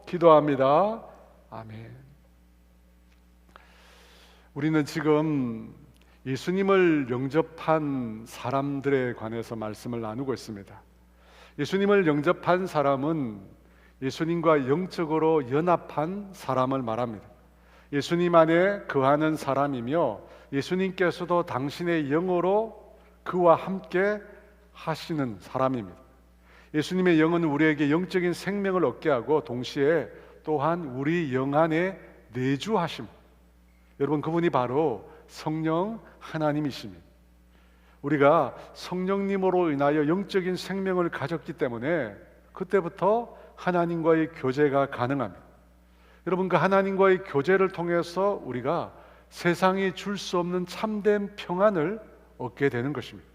기도합니다. 아멘. 우리는 지금 예수님을 영접한 사람들에 관해서 말씀을 나누고 있습니다. 예수님을 영접한 사람은 예수님과 영적으로 연합한 사람을 말합니다. 예수님 안에 거하는 사람이며 예수님께서도 당신의 영으로 그와 함께 하시는 사람입니다. 예수님의 영은 우리에게 영적인 생명을 얻게 하고 동시에 또한 우리 영 안에 내주하심, 여러분 그분이 바로 성령 하나님이십니다. 우리가 성령님으로 인하여 영적인 생명을 가졌기 때문에 그때부터 하나님과의 교제가 가능합니다. 여러분 그 하나님과의 교제를 통해서 우리가 세상이 줄 수 없는 참된 평안을 얻게 되는 것입니다.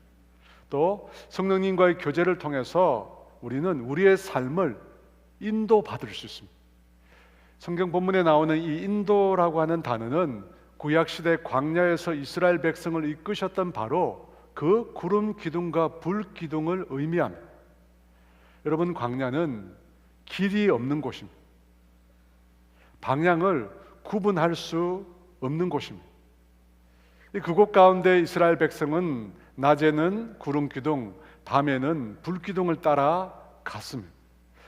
또 성령님과의 교제를 통해서 우리는 우리의 삶을 인도받을 수 있습니다. 성경 본문에 나오는 이 인도라고 하는 단어는 구약시대 광야에서 이스라엘 백성을 이끄셨던 바로 그 구름 기둥과 불 기둥을 의미합니다. 여러분 광야는 길이 없는 곳입니다. 방향을 구분할 수 없는 곳입니다. 그곳 가운데 이스라엘 백성은 낮에는 구름 기둥, 밤에는 불 기둥을 따라 갔습니다.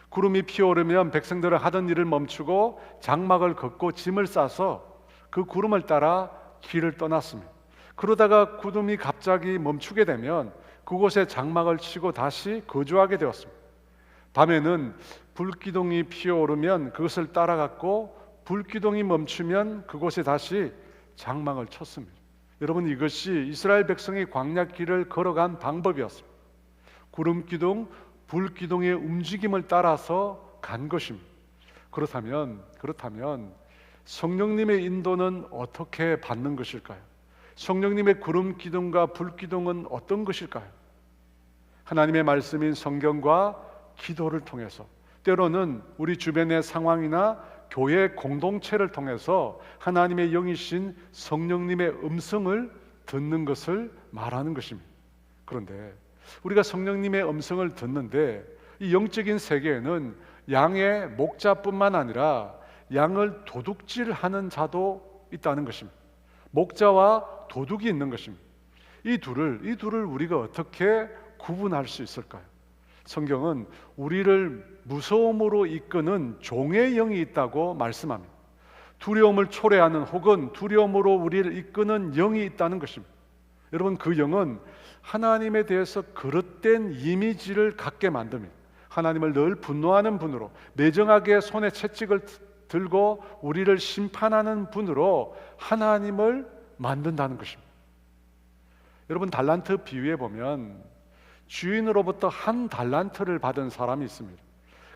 구름이 피어오르면 백성들은 하던 일을 멈추고 장막을 걷고 짐을 싸서 그 구름을 따라 길을 떠났습니다. 그러다가 구름이 갑자기 멈추게 되면 그곳에 장막을 치고 다시 거주하게 되었습니다. 밤에는 불기둥이 피어오르면 그것을 따라갔고 불기둥이 멈추면 그곳에 다시 장막을 쳤습니다. 여러분 이것이 이스라엘 백성이 광야길을 걸어간 방법이었습니다. 구름기둥, 불기둥의 움직임을 따라서 간 것입니다. 그렇다면 성령님의 인도는 어떻게 받는 것일까요? 성령님의 구름기둥과 불기둥은 어떤 것일까요? 하나님의 말씀인 성경과 기도를 통해서, 때로는 우리 주변의 상황이나 교회 공동체를 통해서 하나님의 영이신 성령님의 음성을 듣는 것을 말하는 것입니다. 그런데 우리가 성령님의 음성을 듣는데 이 영적인 세계에는 양의 목자뿐만 아니라 양을 도둑질하는 자도 있다는 것입니다. 목자와 도둑이 있는 것입니다. 이 둘을 우리가 어떻게 구분할 수 있을까요? 성경은 우리를 무서움으로 이끄는 종의 영이 있다고 말씀합니다. 두려움을 초래하는 혹은 두려움으로 우리를 이끄는 영이 있다는 것입니다. 여러분 그 영은 하나님에 대해서 그릇된 이미지를 갖게 만듭니다. 하나님을 늘 분노하는 분으로, 매정하게 손에 채찍을 들고 우리를 심판하는 분으로 하나님을 만든다는 것입니다. 여러분 달란트 비유에 보면 주인으로부터 한 달란트를 받은 사람이 있습니다.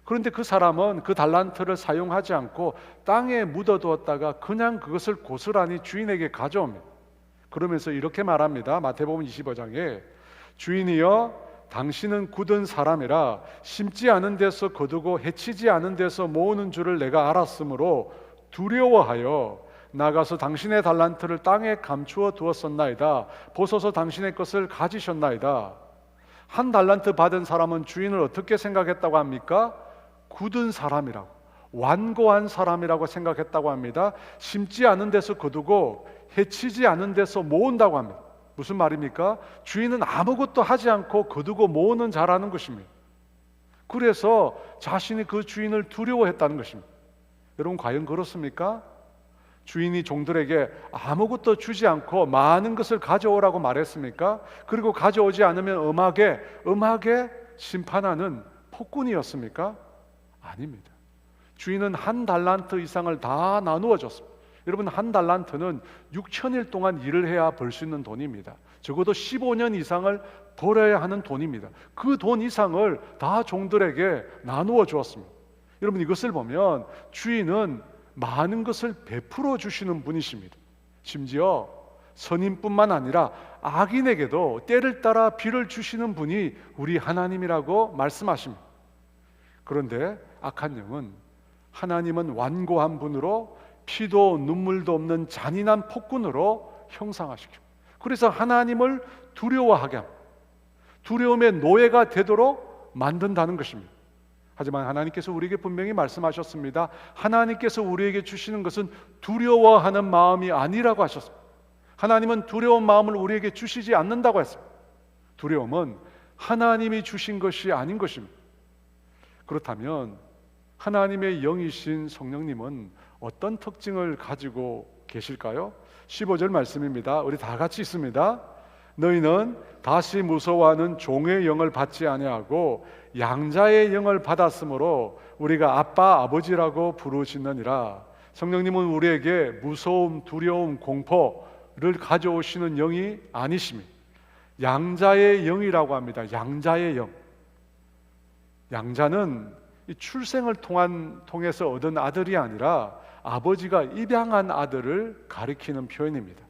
그런데 그 사람은 그 달란트를 사용하지 않고 땅에 묻어두었다가 그냥 그것을 고스란히 주인에게 가져옵니다. 그러면서 이렇게 말합니다. 마태복음 25장에 주인이여 당신은 굳은 사람이라 심지 않은 데서 거두고 해치지 않은 데서 모으는 줄을 내가 알았으므로 두려워하여 나가서 당신의 달란트를 땅에 감추어 두었었나이다. 보소서 당신의 것을 가지셨나이다. 한 달란트 받은 사람은 주인을 어떻게 생각했다고 합니까? 굳은 사람이라고, 완고한 사람이라고 생각했다고 합니다. 심지 않은 데서 거두고 해치지 않은 데서 모은다고 합니다. 무슨 말입니까? 주인은 아무것도 하지 않고 거두고 모으는 자라는 것입니다. 그래서 자신이 그 주인을 두려워했다는 것입니다. 여러분 과연 그렇습니까? 주인이 종들에게 아무것도 주지 않고 많은 것을 가져오라고 말했습니까? 그리고 가져오지 않으면 엄하게 심판하는 폭군이었습니까? 아닙니다. 주인은 한 달란트 이상을 다 나누어 줬습니다. 여러분 한 달란트는 6천일 동안 일을 해야 벌 수 있는 돈입니다. 적어도 15년 이상을 벌어야 하는 돈입니다. 그 돈 이상을 다 종들에게 나누어 주었습니다. 여러분 이것을 보면 주인은 많은 것을 베풀어 주시는 분이십니다. 심지어 선인뿐만 아니라 악인에게도 때를 따라 비를 주시는 분이 우리 하나님이라고 말씀하십니다. 그런데 악한 영은 하나님은 완고한 분으로 피도 눈물도 없는 잔인한 폭군으로 형상화시킵니다. 그래서 하나님을 두려워하게 합니다. 두려움의 노예가 되도록 만든다는 것입니다. 하지만 하나님께서 우리에게 분명히 말씀하셨습니다. 하나님께서 우리에게 주시는 것은 두려워하는 마음이 아니라고 하셨습니다. 하나님은 두려운 마음을 우리에게 주시지 않는다고 했습니다. 두려움은 하나님이 주신 것이 아닌 것입니다. 그렇다면 하나님의 영이신 성령님은 어떤 특징을 가지고 계실까요? 15절 말씀입니다. 우리 다 같이 있습니다. 너희는 다시 무서워하는 종의 영을 받지 아니하고 양자의 영을 받았으므로 우리가 아빠 아버지라고 부르시느니라. 성령님은 우리에게 무서움, 두려움, 공포를 가져오시는 영이 아니십니다. 양자의 영이라고 합니다. 양자의 영. 양자는 이 출생을 통해서 얻은 아들이 아니라 아버지가 입양한 아들을 가리키는 표현입니다.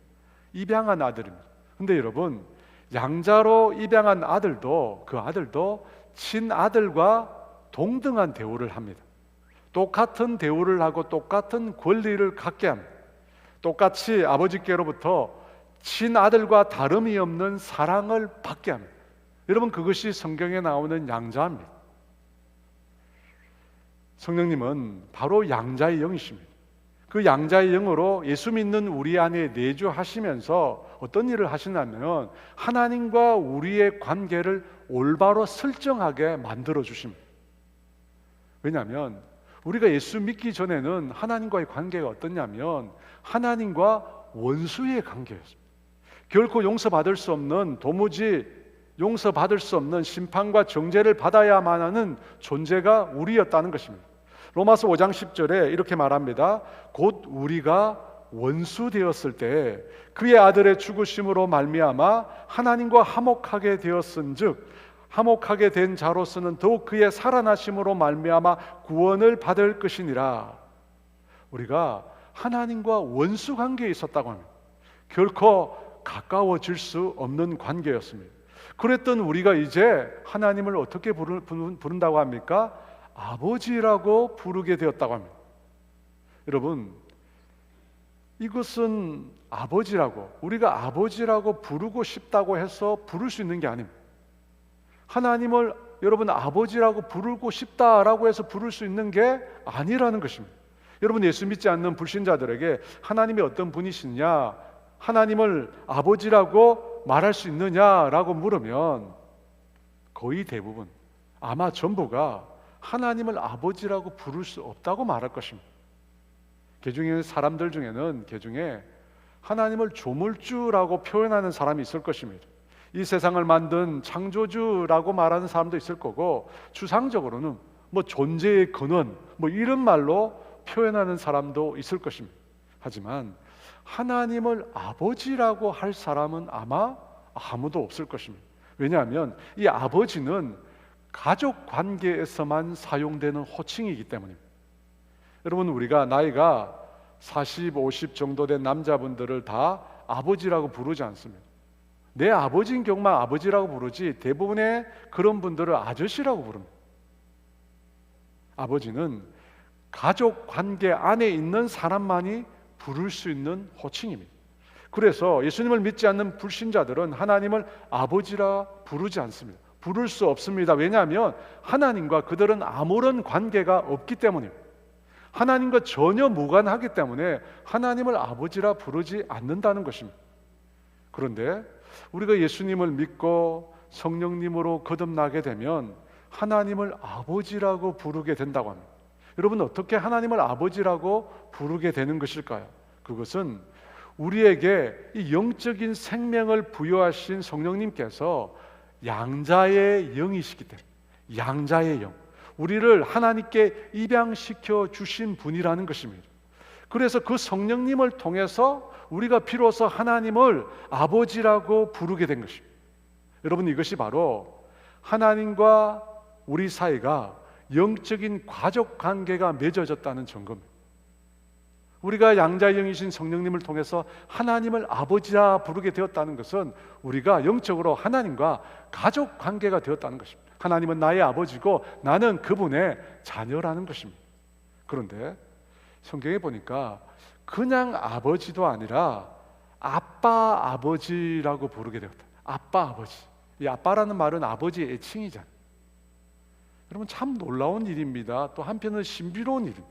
입양한 아들입니다. 근데 여러분, 양자로 입양한 아들도, 그 아들도 친아들과 동등한 대우를 합니다. 똑같은 대우를 하고 똑같은 권리를 갖게 합니다. 똑같이 아버지께로부터 친아들과 다름이 없는 사랑을 받게 합니다. 여러분, 그것이 성경에 나오는 양자입니다. 성령님은 바로 양자의 영이십니다. 그 양자의 영으로 예수 믿는 우리 안에 내주하시면서 어떤 일을 하시냐면 하나님과 우리의 관계를 올바로 설정하게 만들어 주십니다. 왜냐하면 우리가 예수 믿기 전에는 하나님과의 관계가 어떻냐면 하나님과 원수의 관계였습니다. 결코 용서받을 수 없는, 도무지 용서받을 수 없는 심판과 정죄를 받아야만 하는 존재가 우리였다는 것입니다. 로마서 5장 10절에 이렇게 말합니다. 곧 우리가 원수 되었을 때 그의 아들의 죽으심으로 말미암아 하나님과 화목하게 되었은즉 화목하게 된 자로서는 더욱 그의 살아나심으로 말미암아 구원을 받을 것이니라. 우리가 하나님과 원수 관계에 있었다고 합니다. 결코 가까워질 수 없는 관계였습니다. 그랬던 우리가 이제 하나님을 어떻게 부른다고 합니까? 아버지라고 부르게 되었다고 합니다. 여러분, 이것은 아버지라고, 우리가 아버지라고 부르고 싶다고 해서 부를 수 있는 게 아닙니다. 하나님을 여러분 아버지라고 부르고 싶다라고 해서 부를 수 있는 게 아니라는 것입니다. 여러분, 예수 믿지 않는 불신자들에게 하나님이 어떤 분이시냐, 하나님을 아버지라고 말할 수 있느냐라고 물으면 거의 대부분, 아마 전부가 하나님을 아버지라고 부를 수 없다고 말할 것입니다. 개중에 사람들 중에는 개중에 하나님을 조물주라고 표현하는 사람이 있을 것입니다. 이 세상을 만든 창조주라고 말하는 사람도 있을 거고, 추상적으로는 뭐 존재의 근원 뭐 이런 말로 표현하는 사람도 있을 것입니다. 하지만 하나님을 아버지라고 할 사람은 아마 아무도 없을 것입니다. 왜냐하면 이 아버지는 가족 관계에서만 사용되는 호칭이기 때문입니다. 여러분, 우리가 나이가 40, 50 정도 된 남자분들을 다 아버지라고 부르지 않습니다. 내 아버지인 경우만 아버지라고 부르지 대부분의 그런 분들을 아저씨라고 부릅니다. 아버지는 가족 관계 안에 있는 사람만이 부를 수 있는 호칭입니다. 그래서 예수님을 믿지 않는 불신자들은 하나님을 아버지라 부르지 않습니다. 부를 수 없습니다. 왜냐하면 하나님과 그들은 아무런 관계가 없기 때문입니다. 하나님과 전혀 무관하기 때문에 하나님을 아버지라 부르지 않는다는 것입니다. 그런데 우리가 예수님을 믿고 성령님으로 거듭나게 되면 하나님을 아버지라고 부르게 된다고 합니다. 여러분, 어떻게 하나님을 아버지라고 부르게 되는 것일까요? 그것은 우리에게 이 영적인 생명을 부여하신 성령님께서 양자의 영이시기 때문에, 양자의 영, 우리를 하나님께 입양시켜 주신 분이라는 것입니다. 그래서 그 성령님을 통해서 우리가 비로소 하나님을 아버지라고 부르게 된 것입니다. 여러분, 이것이 바로 하나님과 우리 사이가 영적인 가족 관계가 맺어졌다는 증거입니다. 우리가 양자의 영이신 성령님을 통해서 하나님을 아버지라 부르게 되었다는 것은 우리가 영적으로 하나님과 가족 관계가 되었다는 것입니다. 하나님은 나의 아버지고 나는 그분의 자녀라는 것입니다. 그런데 성경에 보니까 그냥 아버지도 아니라 아빠 아버지라고 부르게 되었다. 아빠 아버지. 이 아빠라는 말은 아버지의 애칭이잖아요. 여러분, 참 놀라운 일입니다. 또 한편은 신비로운 일입니다.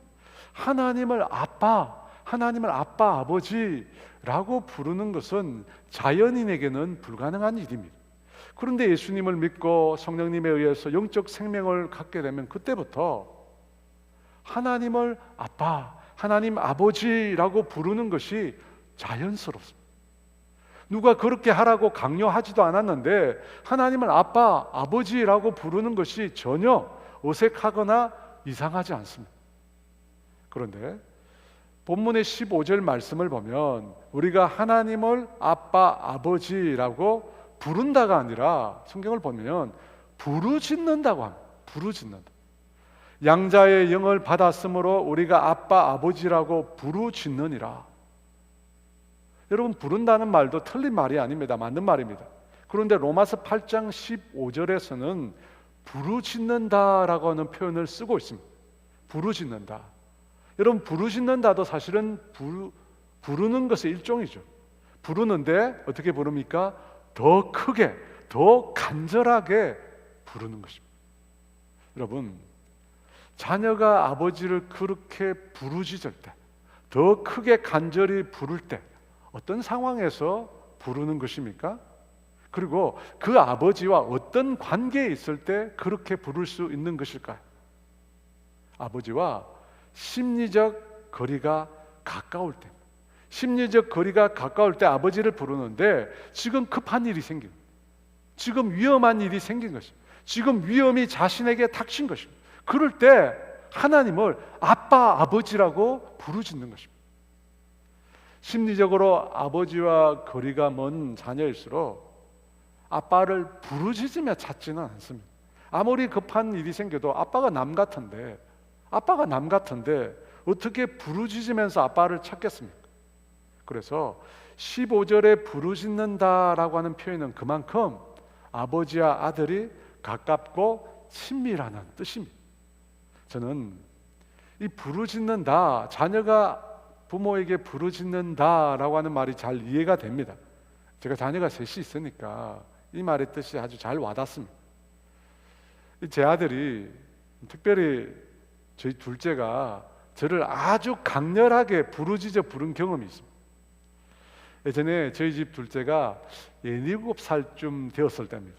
하나님을 아빠, 아버지라고 부르는 것은 자연인에게는 불가능한 일입니다. 그런데 예수님을 믿고 성령님에 의해서 영적 생명을 갖게 되면 그때부터 하나님을 아빠, 하나님 아버지라고 부르는 것이 자연스럽습니다. 누가 그렇게 하라고 강요하지도 않았는데 하나님을 아빠, 아버지라고 부르는 것이 전혀 어색하거나 이상하지 않습니다. 그런데 본문의 15절 말씀을 보면 우리가 하나님을 아빠, 아버지라고 부른다가 아니라 성경을 보면 부르짖는다고 합니다. 부르짖는다. 양자의 영을 받았으므로 우리가 아빠, 아버지라고 부르짖느니라. 여러분, 부른다는 말도 틀린 말이 아닙니다. 맞는 말입니다. 그런데 로마서 8장 15절에서는 부르짖는다라고 하는 표현을 쓰고 있습니다. 부르짖는다. 여러분, 부르짖는다도 사실은 부르는 것의 일종이죠. 부르는데 어떻게 부릅니까? 더 크게, 더 간절하게 부르는 것입니다. 여러분, 자녀가 아버지를 그렇게 부르짖을 때, 더 크게 간절히 부를 때 어떤 상황에서 부르는 것입니까? 그리고 그 아버지와 어떤 관계에 있을 때 그렇게 부를 수 있는 것일까요? 아버지와 심리적 거리가 가까울 때, 심리적 거리가 가까울 때 아버지를 부르는데 지금 급한 일이 생긴, 지금 위험한 일이 생긴 것입니다. 지금 위험이 자신에게 닥친 것입니다. 그럴 때 하나님을 아빠, 아버지라고 부르짖는 것입니다. 심리적으로 아버지와 거리가 먼 자녀일수록 아빠를 부르짖으며 찾지는 않습니다. 아무리 급한 일이 생겨도 아빠가 남 같은데 어떻게 부르짖으면서 아빠를 찾겠습니까? 그래서 15절에 부르짖는다라고 하는 표현은 그만큼 아버지와 아들이 가깝고 친밀하는 뜻입니다. 저는 이 부르짖는다, 자녀가 부모에게 부르짖는다라고 하는 말이 잘 이해가 됩니다. 제가 자녀가 셋이 있으니까 이 말의 뜻이 아주 잘 와닿습니다. 제 아들이, 특별히 저희 둘째가 저를 아주 강렬하게 부르짖어 부른 경험이 있습니다. 예전에 저희 집 둘째가 7살쯤 되었을 때입니다.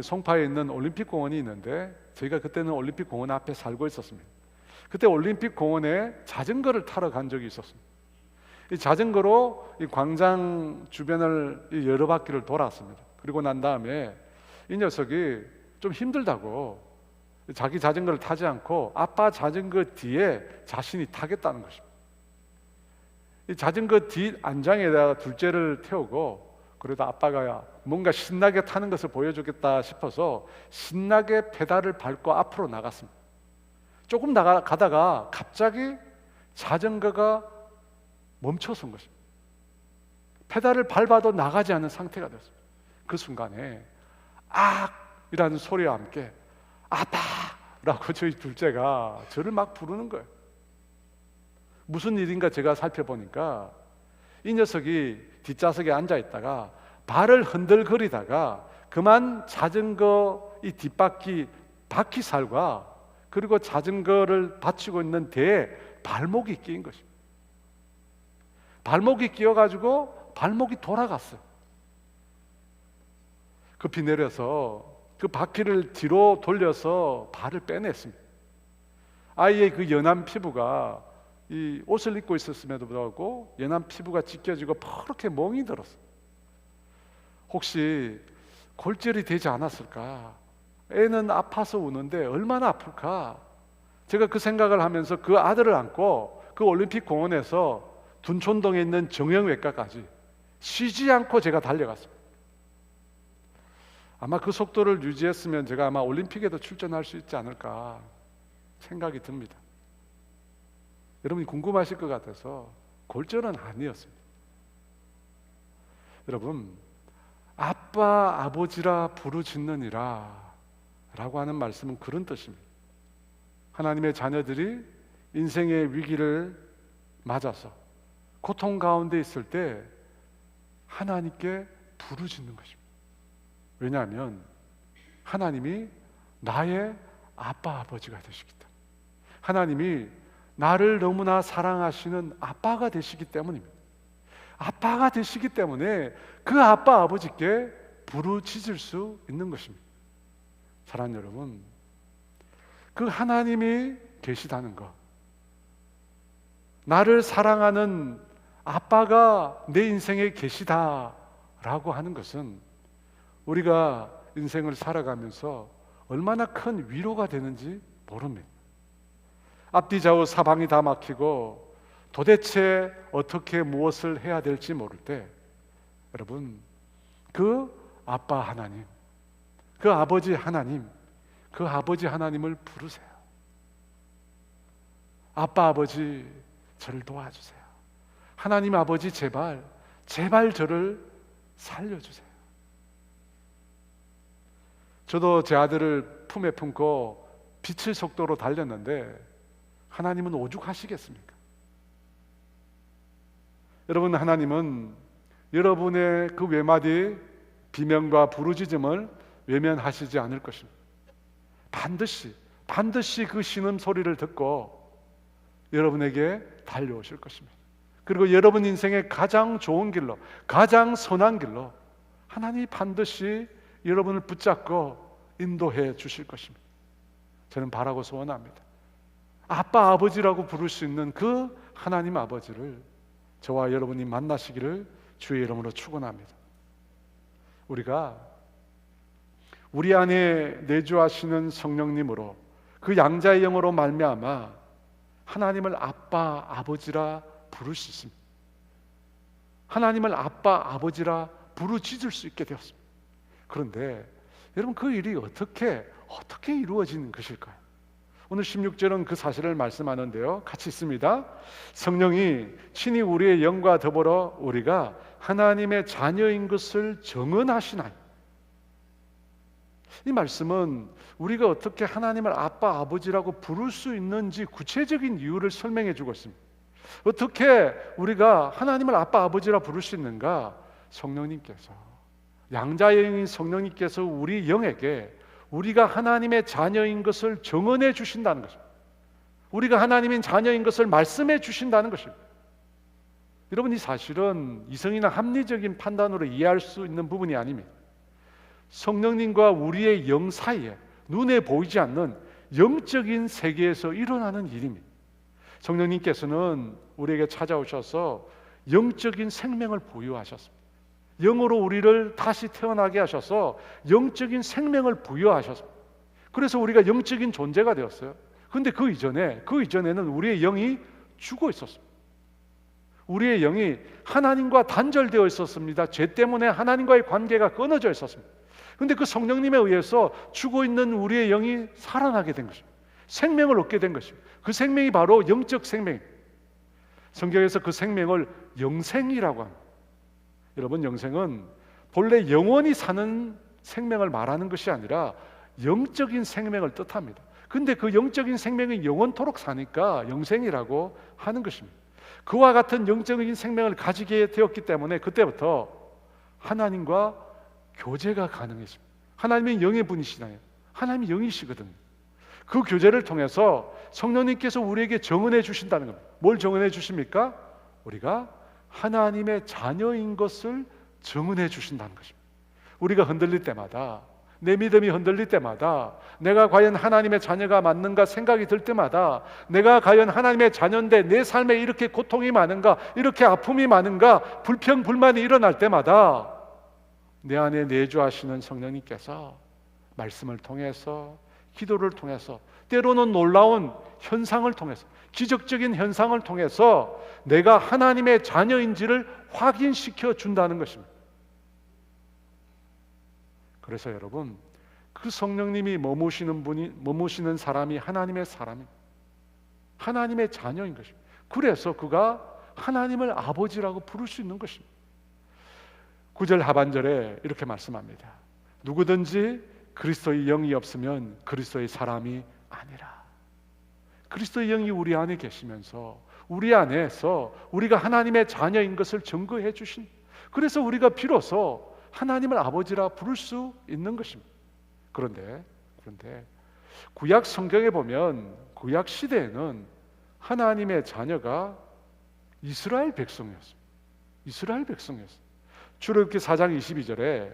송파에 있는 올림픽 공원이 있는데 저희가 그때는 올림픽 공원 앞에 살고 있었습니다. 그때 올림픽 공원에 자전거를 타러 간 적이 있었습니다. 이 자전거로 이 광장 주변을 여러 바퀴를 돌았습니다. 그리고 난 다음에 이 녀석이 좀 힘들다고 자기 자전거를 타지 않고 아빠 자전거 뒤에 자신이 타겠다는 것입니다. 이 자전거 뒷 안장에다가 둘째를 태우고, 그래도 아빠가 뭔가 신나게 타는 것을 보여주겠다 싶어서 신나게 페달을 밟고 앞으로 나갔습니다. 조금 가다가 갑자기 자전거가 멈춰선 것입니다. 페달을 밟아도 나가지 않는 상태가 됐습니다. 그 순간에 이라는 소리와 함께 아빠라고 저희 둘째가 저를 막 부르는 거예요. 무슨 일인가 제가 살펴보니까 이 녀석이 뒷좌석에 앉아 있다가 발을 흔들거리다가 그만 자전거 이 뒷바퀴 바퀴살과 그리고 자전거를 받치고 있는 대에 발목이 끼인 것입니다. 발목이 끼어가지고 발목이 돌아갔어요. 급히 내려서 그 바퀴를 뒤로 돌려서 발을 빼냈습니다. 아이의 그 연한 피부가 이 옷을 입고 있었음에도 불구하고 연한 피부가 찢겨지고 퍼렇게 멍이 들었어요. 혹시 골절이 되지 않았을까? 애는 아파서 우는데 얼마나 아플까? 제가 그 생각을 하면서 그 아들을 안고 그 올림픽 공원에서 둔촌동에 있는 정형외과까지 쉬지 않고 제가 달려갔습니다. 아마 그 속도를 유지했으면 제가 아마 올림픽에도 출전할 수 있지 않을까 생각이 듭니다. 여러분이 궁금하실 것 같아서 골절은 아니었습니다. 여러분, 아빠, 아버지라 부르짖느니라 라고 하는 말씀은 그런 뜻입니다. 하나님의 자녀들이 인생의 위기를 맞아서 고통 가운데 있을 때 하나님께 부르짖는 것입니다. 왜냐하면 하나님이 나의 아빠 아버지가 되시기 때문에, 하나님이 나를 너무나 사랑하시는 아빠가 되시기 때문입니다. 아빠가 되시기 때문에 그 아빠 아버지께 부르짖을 수 있는 것입니다. 사랑하는 여러분, 그 하나님이 계시다는 것, 나를 사랑하는 아빠가 내 인생에 계시다라고 하는 것은 우리가 인생을 살아가면서 얼마나 큰 위로가 되는지 모릅니다. 앞뒤 좌우 사방이 다 막히고 도대체 어떻게 무엇을 해야 될지 모를 때, 여러분, 그 아빠 하나님, 그 아버지 하나님, 그 아버지 하나님을 부르세요. 아빠 아버지, 저를 도와주세요. 하나님 아버지, 제발 저를 살려주세요. 저도 제 아들을 품에 품고 빛의 속도로 달렸는데 하나님은 오죽하시겠습니까? 여러분, 하나님은 여러분의 그 외마디 비명과 부르짖음을 외면하시지 않을 것입니다. 반드시 그 신음 소리를 듣고 여러분에게 달려오실 것입니다. 그리고 여러분 인생의 가장 좋은 길로, 가장 선한 길로 하나님이 반드시 여러분을 붙잡고 인도해 주실 것입니다. 저는 바라고 소원합니다. 아빠 아버지라고 부를 수 있는 그 하나님 아버지를 저와 여러분이 만나시기를 주의 이름으로 축원합니다. 우리가 우리 안에 내주하시는 성령님으로, 그 양자의 영으로 말미암아 하나님을 아빠 아버지라 부를 수 있습니다. 하나님을 아빠 아버지라 부르짖을 수 있게 되었습니다. 그런데 여러분, 그 일이 어떻게 이루어지는 것일까요? 오늘 16절은 그 사실을 말씀하는데요, 같이 있습니다. 성령이 친히 우리의 영과 더불어 우리가 하나님의 자녀인 것을 증언하시나니. 이 말씀은 우리가 어떻게 하나님을 아빠 아버지라고 부를 수 있는지 구체적인 이유를 설명해 주고 있습니다. 어떻게 우리가 하나님을 아빠 아버지라 부를 수 있는가? 성령님께서, 양자의 영인 성령님께서 우리 영에게 우리가 하나님의 자녀인 것을 증언해 주신다는 것입니다. 우리가 하나님의 자녀인 것을 말씀해 주신다는 것입니다. 여러분, 이 사실은 이성이나 합리적인 판단으로 이해할 수 있는 부분이 아닙니다. 성령님과 우리의 영 사이에 눈에 보이지 않는 영적인 세계에서 일어나는 일입니다. 성령님께서는 우리에게 찾아오셔서 영적인 생명을 부여하셨습니다. 영으로 우리를 다시 태어나게 하셔서 영적인 생명을 부여하셨습니다. 그래서 우리가 영적인 존재가 되었어요. 그런데 그 이전에는 우리의 영이 죽어 있었습니다. 우리의 영이 하나님과 단절되어 있었습니다. 죄 때문에 하나님과의 관계가 끊어져 있었습니다. 그런데 그 성령님에 의해서 죽어 있는 우리의 영이 살아나게 된 것입니다. 생명을 얻게 된 것입니다. 그 생명이 바로 영적 생명입니다. 성경에서 그 생명을 영생이라고 합니다. 여러분, 영생은 본래 영원히 사는 생명을 말하는 것이 아니라 영적인 생명을 뜻합니다. 근데 그 영적인 생명이 영원토록 사니까 영생이라고 하는 것입니다. 그와 같은 영적인 생명을 가지게 되었기 때문에 그때부터 하나님과 교제가 가능해집니다. 하나님은 영의 분이시나요? 하나님이 영이시거든요. 그 교제를 통해서 성령님께서 우리에게 증언해 주신다는 겁니다. 뭘 증언해 주십니까? 우리가 하나님의 자녀인 것을 증언해 주신다는 것입니다. 우리가 흔들릴 때마다, 내 믿음이 흔들릴 때마다, 내가 과연 하나님의 자녀가 맞는가 생각이 들 때마다, 내가 과연 하나님의 자녀인데 내 삶에 이렇게 고통이 많은가, 이렇게 아픔이 많은가, 불평 불만이 일어날 때마다 내 안에 내주하시는 성령님께서 말씀을 통해서, 기도를 통해서, 때로는 놀라운 현상을 통해서, 기적적인 현상을 통해서 내가 하나님의 자녀인지를 확인시켜 준다는 것입니다. 그래서 여러분, 그 성령님이 머무시는 사람이 하나님의 사람입니다. 하나님의 자녀인 것입니다. 그래서 그가 하나님을 아버지라고 부를 수 있는 것입니다. 9절 하반절에 이렇게 말씀합니다. 누구든지 그리스도의 영이 없으면 그리스도의 사람이 아니라. 그리스도의 영이 우리 안에 계시면서 우리 안에서 우리가 하나님의 자녀인 것을 증거해 주신, 그래서 우리가 비로소 하나님을 아버지라 부를 수 있는 것입니다. 그런데 구약 성경에 보면 구약 시대에는 하나님의 자녀가 이스라엘 백성이었습니다. 이스라엘 백성이었습니다. 출애굽기 4장 22절에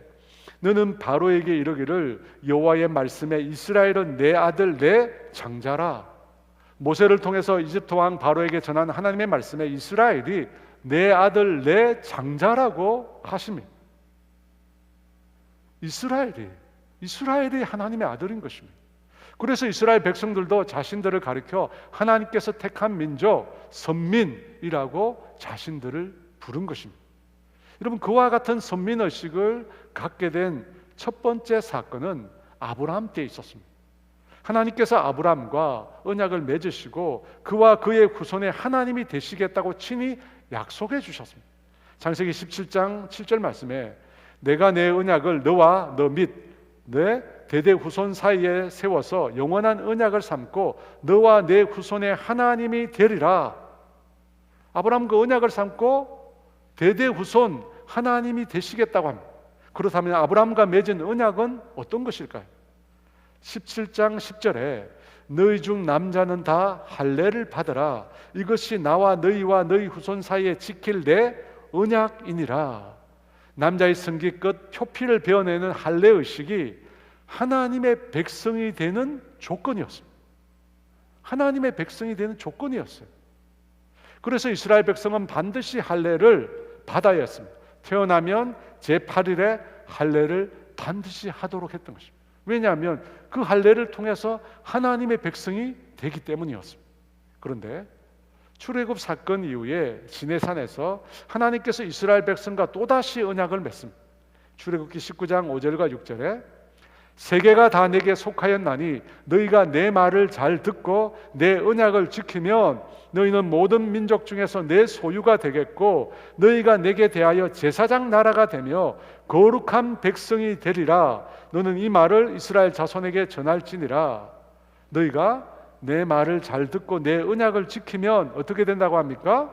너는 바로에게 이르기를 여호와의 말씀에 이스라엘은 내 아들 내 장자라. 모세를 통해서 이집트 왕 바로에게 전한 하나님의 말씀에 이스라엘이 내 아들 내 장자라고 하십니다. 이스라엘이 하나님의 아들인 것입니다. 그래서 이스라엘 백성들도 자신들을 가리켜 하나님께서 택한 민족, 선민이라고 자신들을 부른 것입니다. 여러분, 그와 같은 선민의식을 갖게 된 첫 번째 사건은 아브라함 때에 있었습니다. 하나님께서 아브라함과 언약을 맺으시고 그와 그의 후손에 하나님이 되시겠다고 친히 약속해 주셨습니다. 창세기 17장 7절 말씀에 내가 내 언약을 너와 너 및 내 대대 후손 사이에 세워서 영원한 언약을 삼고 너와 내 후손의 하나님이 되리라. 아브라함 그 언약을 삼고 대대 후손 하나님이 되시겠다고 합니다. 그렇다면 아브라함과 맺은 언약은 어떤 것일까요? 17장 10절에 너희 중 남자는 다 할례를 받으라. 이것이 나와 너희와 너희 후손 사이에 지킬 내 언약이니라. 남자의 성기껏 표피를 베어내는 할례 의식이 하나님의 백성이 되는 조건이었습니다. 하나님의 백성이 되는 조건이었어요. 그래서 이스라엘 백성은 반드시 할례를 받아야 했습니다. 태어나면 제8일에 할례를 반드시 하도록 했던 것입니다. 왜냐하면 그 할례를 통해서 하나님의 백성이 되기 때문이었습니다. 그런데 출애굽 사건 이후에 시내산에서 하나님께서 이스라엘 백성과 또다시 언약을 맺습니다. 출애굽기 19장 5절과 6절에 세계가 다 내게 속하였나니 너희가 내 말을 잘 듣고 내 언약을 지키면 너희는 모든 민족 중에서 내 소유가 되겠고 너희가 내게 대하여 제사장 나라가 되며 거룩한 백성이 되리라. 너는 이 말을 이스라엘 자손에게 전할지니라. 너희가 내 말을 잘 듣고 내 언약을 지키면 어떻게 된다고 합니까?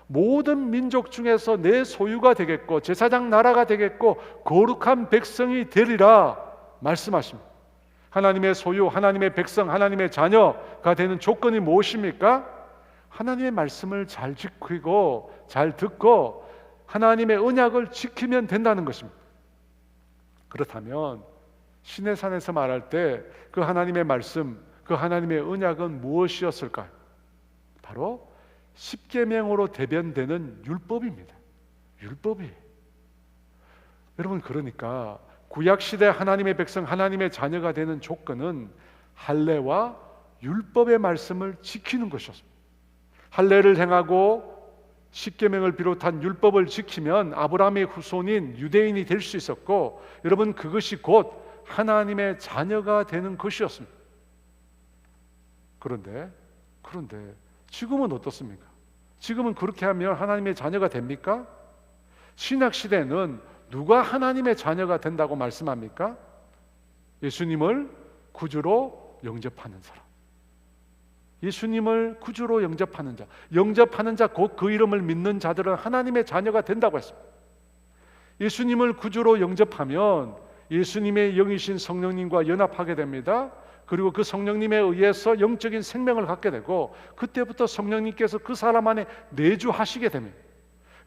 모든 민족 중에서 내 소유가 되겠고 제사장 나라가 되겠고 거룩한 백성이 되리라 말씀하십니다. 하나님의 소유, 하나님의 백성, 하나님의 자녀가 되는 조건이 무엇입니까? 하나님의 말씀을 잘 지키고 잘 듣고 하나님의 언약을 지키면 된다는 것입니다. 그렇다면 시내산에서 말할 때 그 하나님의 말씀, 그 하나님의 언약은 무엇이었을까요? 바로 십계명으로 대변되는 율법입니다. 율법이. 여러분, 그러니까 구약시대 하나님의 백성, 하나님의 자녀가 되는 조건은 할례와 율법의 말씀을 지키는 것이었습니다. 할례를 행하고 십계명을 비롯한 율법을 지키면 아브라함의 후손인 유대인이 될 수 있었고, 여러분, 그것이 곧 하나님의 자녀가 되는 것이었습니다. 그런데 지금은 어떻습니까? 지금은 그렇게 하면 하나님의 자녀가 됩니까? 신약시대는 누가 하나님의 자녀가 된다고 말씀합니까? 예수님을 구주로 영접하는 사람. 예수님을 구주로 영접하는 자, 곧 그 이름을 믿는 자들은 하나님의 자녀가 된다고 했습니다. 예수님을 구주로 영접하면 예수님의 영이신 성령님과 연합하게 됩니다. 그리고 그 성령님에 의해서 영적인 생명을 갖게 되고 그때부터 성령님께서 그 사람 안에 내주하시게 됩니다.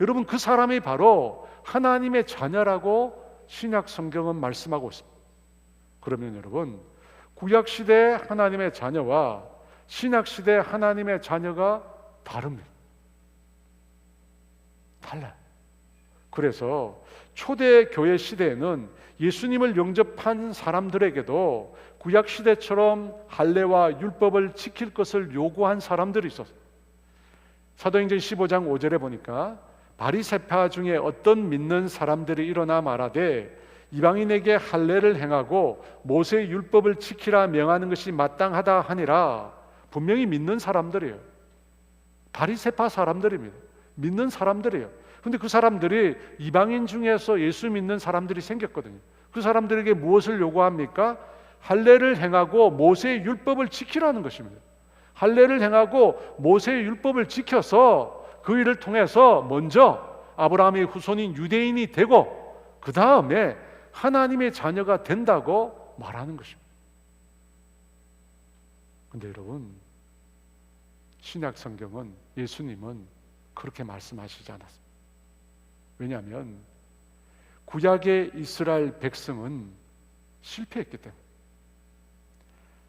여러분, 그 사람이 바로 하나님의 자녀라고 신약 성경은 말씀하고 있습니다. 그러면 여러분, 구약시대 하나님의 자녀와 신약시대 하나님의 자녀가 다릅니다. 달라요. 그래서 초대 교회 시대에는 예수님을 영접한 사람들에게도 구약시대처럼 할례와 율법을 지킬 것을 요구한 사람들이 있었어요. 사도행전 15장 5절에 보니까 바리새파 중에 어떤 믿는 사람들이 일어나 말하되 이방인에게 할례를 행하고 모세의 율법을 지키라 명하는 것이 마땅하다 하니라. 분명히 믿는 사람들이에요. 바리새파 사람들입니다. 믿는 사람들이에요. 근데 그 사람들이 이방인 중에서 예수 믿는 사람들이 생겼거든요. 그 사람들에게 무엇을 요구합니까? 할례를 행하고 모세의 율법을 지키라는 것입니다. 할례를 행하고 모세의 율법을 지켜서 그 일을 통해서 먼저 아브라함의 후손인 유대인이 되고 그 다음에 하나님의 자녀가 된다고 말하는 것입니다. 근데 여러분, 신약 성경은, 예수님은 그렇게 말씀하시지 않았습니다. 왜냐하면 구약의 이스라엘 백성은 실패했기 때문에,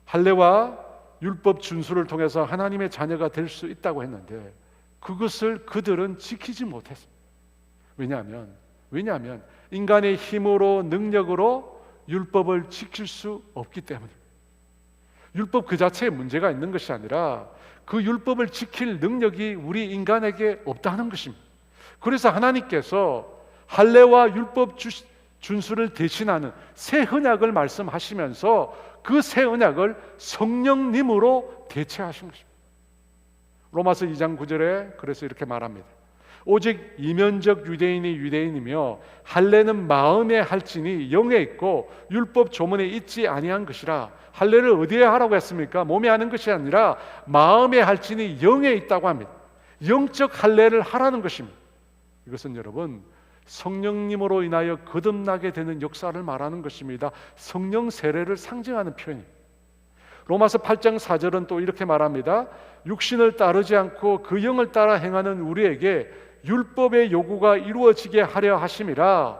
할례와 율법 준수를 통해서 하나님의 자녀가 될 수 있다고 했는데 그것을 그들은 지키지 못했습니다. 왜냐하면 인간의 힘으로, 능력으로 율법을 지킬 수 없기 때문입니다. 율법 그 자체에 문제가 있는 것이 아니라 그 율법을 지킬 능력이 우리 인간에게 없다는 것입니다. 그래서 하나님께서 할례와 율법 준수를 대신하는 새 언약을 말씀하시면서 그 새 언약을 성령님으로 대체하신 것입니다. 로마서 2장 9절에 그래서 이렇게 말합니다. 오직 이면적 유대인이 유대인이며 할례는 마음에 할지니 영에 있고 율법 조문에 있지 아니한 것이라. 할례를 어디에 하라고 했습니까? 몸에 하는 것이 아니라 마음에 할지니 영에 있다고 합니다. 영적 할례를 하라는 것입니다. 이것은 여러분, 성령님으로 인하여 거듭나게 되는 역사를 말하는 것입니다. 성령 세례를 상징하는 표현입니다. 로마서 8장 4절은 또 이렇게 말합니다. 육신을 따르지 않고 그 영을 따라 행하는 우리에게 율법의 요구가 이루어지게 하려 하심이라.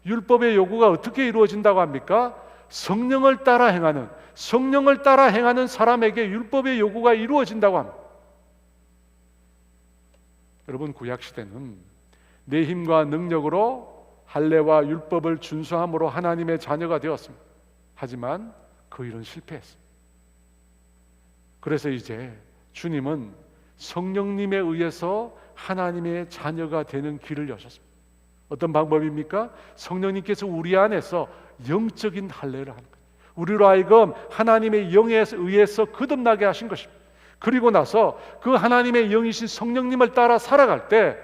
율법의 요구가 어떻게 이루어진다고 합니까? 성령을 따라 행하는 사람에게 율법의 요구가 이루어진다고 합니다. 여러분, 구약시대는 내 힘과 능력으로 할례와 율법을 준수함으로 하나님의 자녀가 되었습니다. 하지만 그 일은 실패했습니다. 그래서 이제 주님은 성령님에 의해서 하나님의 자녀가 되는 길을 여셨습니다. 어떤 방법입니까? 성령님께서 우리 안에서 영적인 할례를 하는 거예요. 우리로 하여금 하나님의 영에 의해서 거듭나게 하신 것입니다. 그리고 나서 그 하나님의 영이신 성령님을 따라 살아갈 때,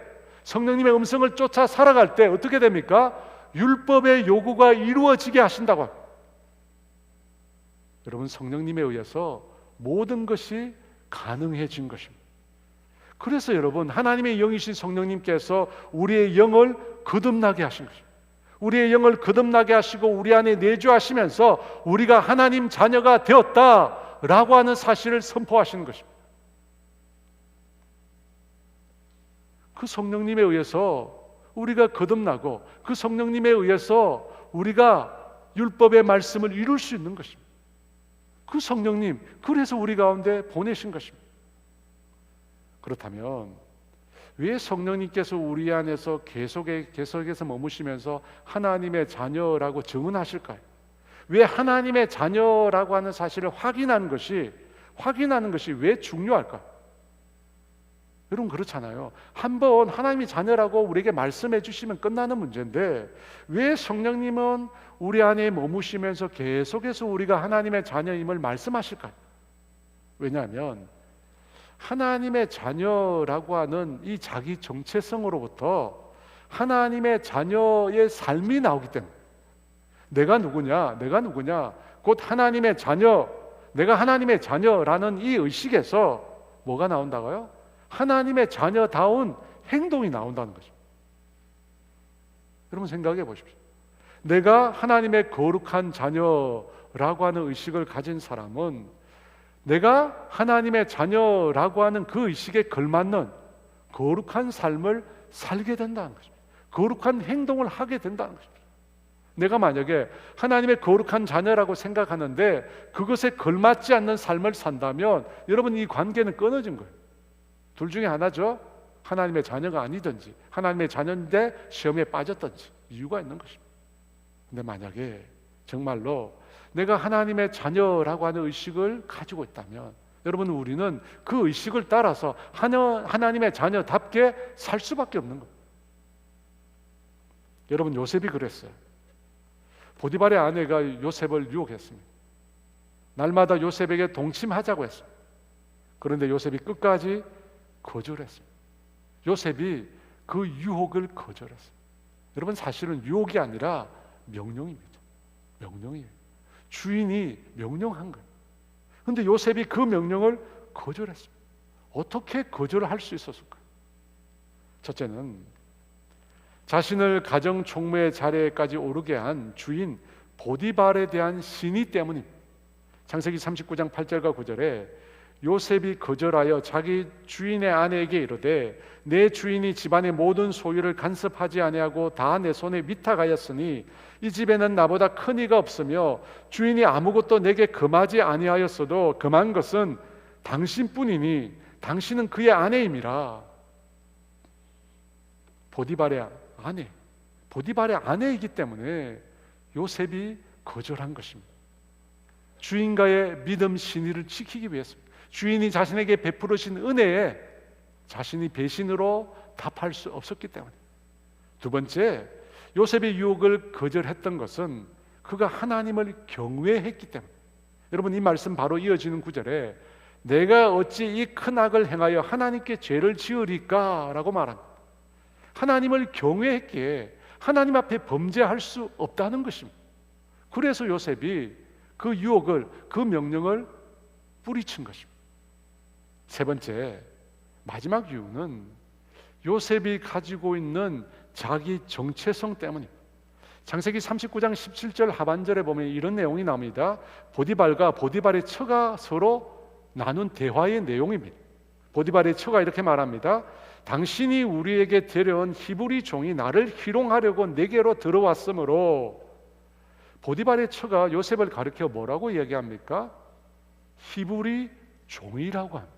성령님의 음성을 쫓아 살아갈 때 어떻게 됩니까? 율법의 요구가 이루어지게 하신다고 합니다. 여러분, 성령님에 의해서 모든 것이 가능해진 것입니다. 그래서 여러분, 하나님의 영이신 성령님께서 우리의 영을 거듭나게 하신 것입니다. 우리의 영을 거듭나게 하시고 우리 안에 내주하시면서 우리가 하나님 자녀가 되었다라고 하는 사실을 선포하시는 것입니다. 그 성령님에 의해서 우리가 거듭나고 그 성령님에 의해서 우리가 율법의 말씀을 이룰 수 있는 것입니다. 그 성령님, 그래서 우리 가운데 보내신 것입니다. 그렇다면 왜 성령님께서 우리 안에서 계속해서 머무시면서 하나님의 자녀라고 증언하실까요? 왜 하나님의 자녀라고 하는 사실을 확인하는 것이 왜 중요할까요? 여러분, 그렇잖아요. 한번 하나님이 자녀라고 우리에게 말씀해 주시면 끝나는 문제인데 왜 성령님은 우리 안에 머무시면서 계속해서 우리가 하나님의 자녀임을 말씀하실까요? 왜냐하면 하나님의 자녀라고 하는 이 자기 정체성으로부터 하나님의 자녀의 삶이 나오기 때문에, 내가 누구냐? 곧 하나님의 자녀, 내가 하나님의 자녀라는 이 의식에서 뭐가 나온다고요? 하나님의 자녀다운 행동이 나온다는 거죠. 여러분, 생각해 보십시오. 내가 하나님의 거룩한 자녀라고 하는 의식을 가진 사람은 내가 하나님의 자녀라고 하는 그 의식에 걸맞는 거룩한 삶을 살게 된다는 것입니다. 거룩한 행동을 하게 된다는 것입니다. 내가 만약에 하나님의 거룩한 자녀라고 생각하는데 그것에 걸맞지 않는 삶을 산다면 여러분, 이 관계는 끊어진 거예요. 둘 중에 하나죠. 하나님의 자녀가 아니든지 하나님의 자녀인데 시험에 빠졌든지 이유가 있는 것입니다. 근데 만약에 정말로 내가 하나님의 자녀라고 하는 의식을 가지고 있다면 여러분, 우리는 그 의식을 따라서 하나님의 자녀답게 살 수밖에 없는 겁니다. 여러분, 요셉이 그랬어요. 보디발의 아내가 요셉을 유혹했습니다. 날마다 요셉에게 동침하자고 했습니다. 그런데 요셉이 끝까지 거절했습니다. 요셉이 그 유혹을 거절했습니다. 여러분, 사실은 유혹이 아니라 명령입니다. 명령이에요. 주인이 명령한 거예요. 그런데 요셉이 그 명령을 거절했습니다. 어떻게 거절을 할 수 있었을까요? 첫째는 자신을 가정 총무의 자리에까지 오르게 한 주인 보디발에 대한 신의 때문입니다. 창세기 39장 8절과 9절에 요셉이 거절하여 자기 주인의 아내에게 이르되 내 주인이 집안의 모든 소유를 간섭하지 아니하고 다 내 손에 위탁하였으니 이 집에는 나보다 큰 이가 없으며 주인이 아무것도 내게 금하지 아니하였어도 금한 것은 당신뿐이니 당신은 그의 아내임이라. 보디발의 아내이기 때문에 요셉이 거절한 것입니다. 주인과의 믿음 신의를 지키기 위해서입니다. 주인이 자신에게 베풀으신 은혜에 자신이 배신으로 답할 수 없었기 때문에. 두 번째, 요셉의 유혹을 거절했던 것은 그가 하나님을 경외했기 때문에. 여러분, 이 말씀 바로 이어지는 구절에 내가 어찌 이 큰 악을 행하여 하나님께 죄를 지으리까 라고 말합니다. 하나님을 경외했기에 하나님 앞에 범죄할 수 없다는 것입니다. 그래서 요셉이 그 유혹을, 그 명령을 뿌리친 것입니다. 세 번째, 마지막 이유는 요셉이 가지고 있는 자기 정체성 때문입니다. 창세기 39장 17절 하반절에 보면 이런 내용이 나옵니다. 보디발과 보디발의 처가 서로 나눈 대화의 내용입니다. 보디발의 처가 이렇게 말합니다. 당신이 우리에게 데려온 히브리 종이 나를 희롱하려고 내게로 들어왔으므로. 보디발의 처가 요셉을 가리켜 뭐라고 얘기합니까? 히브리 종이라고 합니다.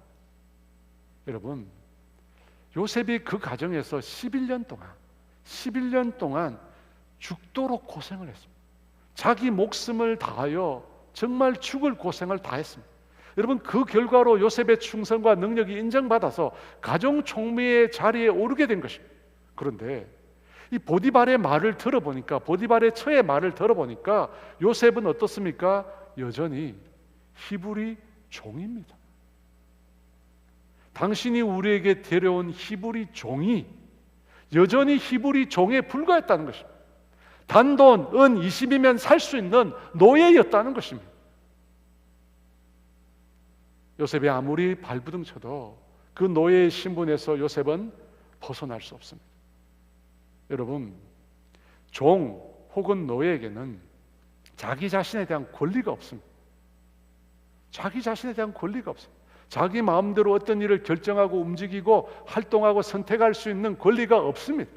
여러분, 요셉이 그 가정에서 11년 동안 죽도록 고생을 했습니다. 자기 목숨을 다하여 정말 죽을 고생을 다했습니다. 여러분, 그 결과로 요셉의 충성과 능력이 인정받아서 가정 총리의 자리에 오르게 된 것입니다. 그런데 이 보디발의 말을 들어보니까, 보디발의 처의 말을 들어보니까 요셉은 어떻습니까? 여전히 히브리 종입니다. 당신이 우리에게 데려온 히브리 종이 여전히 히브리 종에 불과했다는 것입니다. 단돈, 은 20이면 살 수 있는 노예였다는 것입니다. 요셉이 아무리 발부둥 쳐도 그 노예의 신분에서 요셉은 벗어날 수 없습니다. 여러분, 종 혹은 노예에게는 자기 자신에 대한 권리가 없습니다. 자기 자신에 대한 권리가 없습니다. 자기 마음대로 어떤 일을 결정하고 움직이고 활동하고 선택할 수 있는 권리가 없습니다.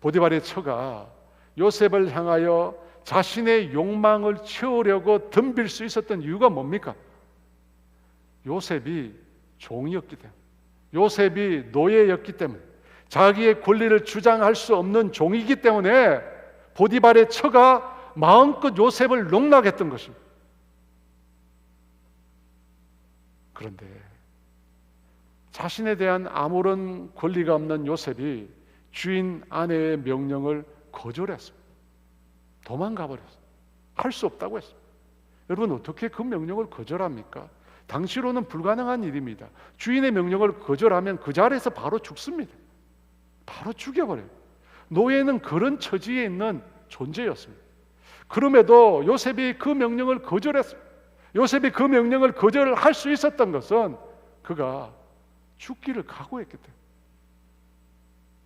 보디발의 처가 요셉을 향하여 자신의 욕망을 채우려고 덤빌 수 있었던 이유가 뭡니까? 요셉이 종이었기 때문에, 요셉이 노예였기 때문에, 자기의 권리를 주장할 수 없는 종이기 때문에 보디발의 처가 마음껏 요셉을 농락했던 것입니다. 그런데 자신에 대한 아무런 권리가 없는 요셉이 주인 아내의 명령을 거절했습니다. 도망가 버렸어요. 할 수 없다고 했습니다. 여러분, 어떻게 그 명령을 거절합니까? 당시로는 불가능한 일입니다. 주인의 명령을 거절하면 그 자리에서 바로 죽습니다. 바로 죽여버려요. 노예는 그런 처지에 있는 존재였습니다. 그럼에도 요셉이 그 명령을 거절했습니다. 요셉이 그 명령을 거절할 수 있었던 것은 그가 죽기를 각오했기 때문에,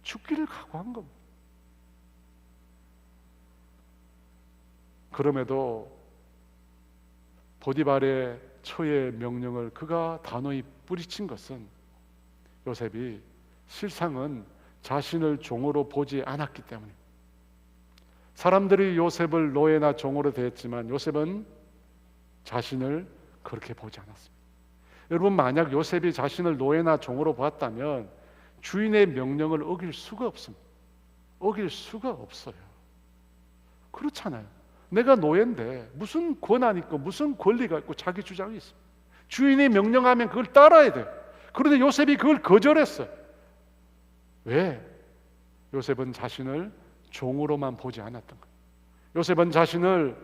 죽기를 각오한 겁니다. 그럼에도 보디발의 처의 명령을 그가 단호히 뿌리친 것은 요셉이 실상은 자신을 종으로 보지 않았기 때문에. 사람들이 요셉을 노예나 종으로 대했지만 요셉은 자신을 그렇게 보지 않았습니다. 여러분, 만약 요셉이 자신을 노예나 종으로 보았다면 주인의 명령을 어길 수가 없습니다. 어길 수가 없어요. 그렇잖아요. 내가 노예인데 무슨 권한이 있고 무슨 권리가 있고 자기 주장이 있습니다. 주인이 명령하면 그걸 따라야 돼요. 그런데 요셉이 그걸 거절했어요. 왜? 요셉은 자신을 종으로만 보지 않았던 거예요. 요셉은 자신을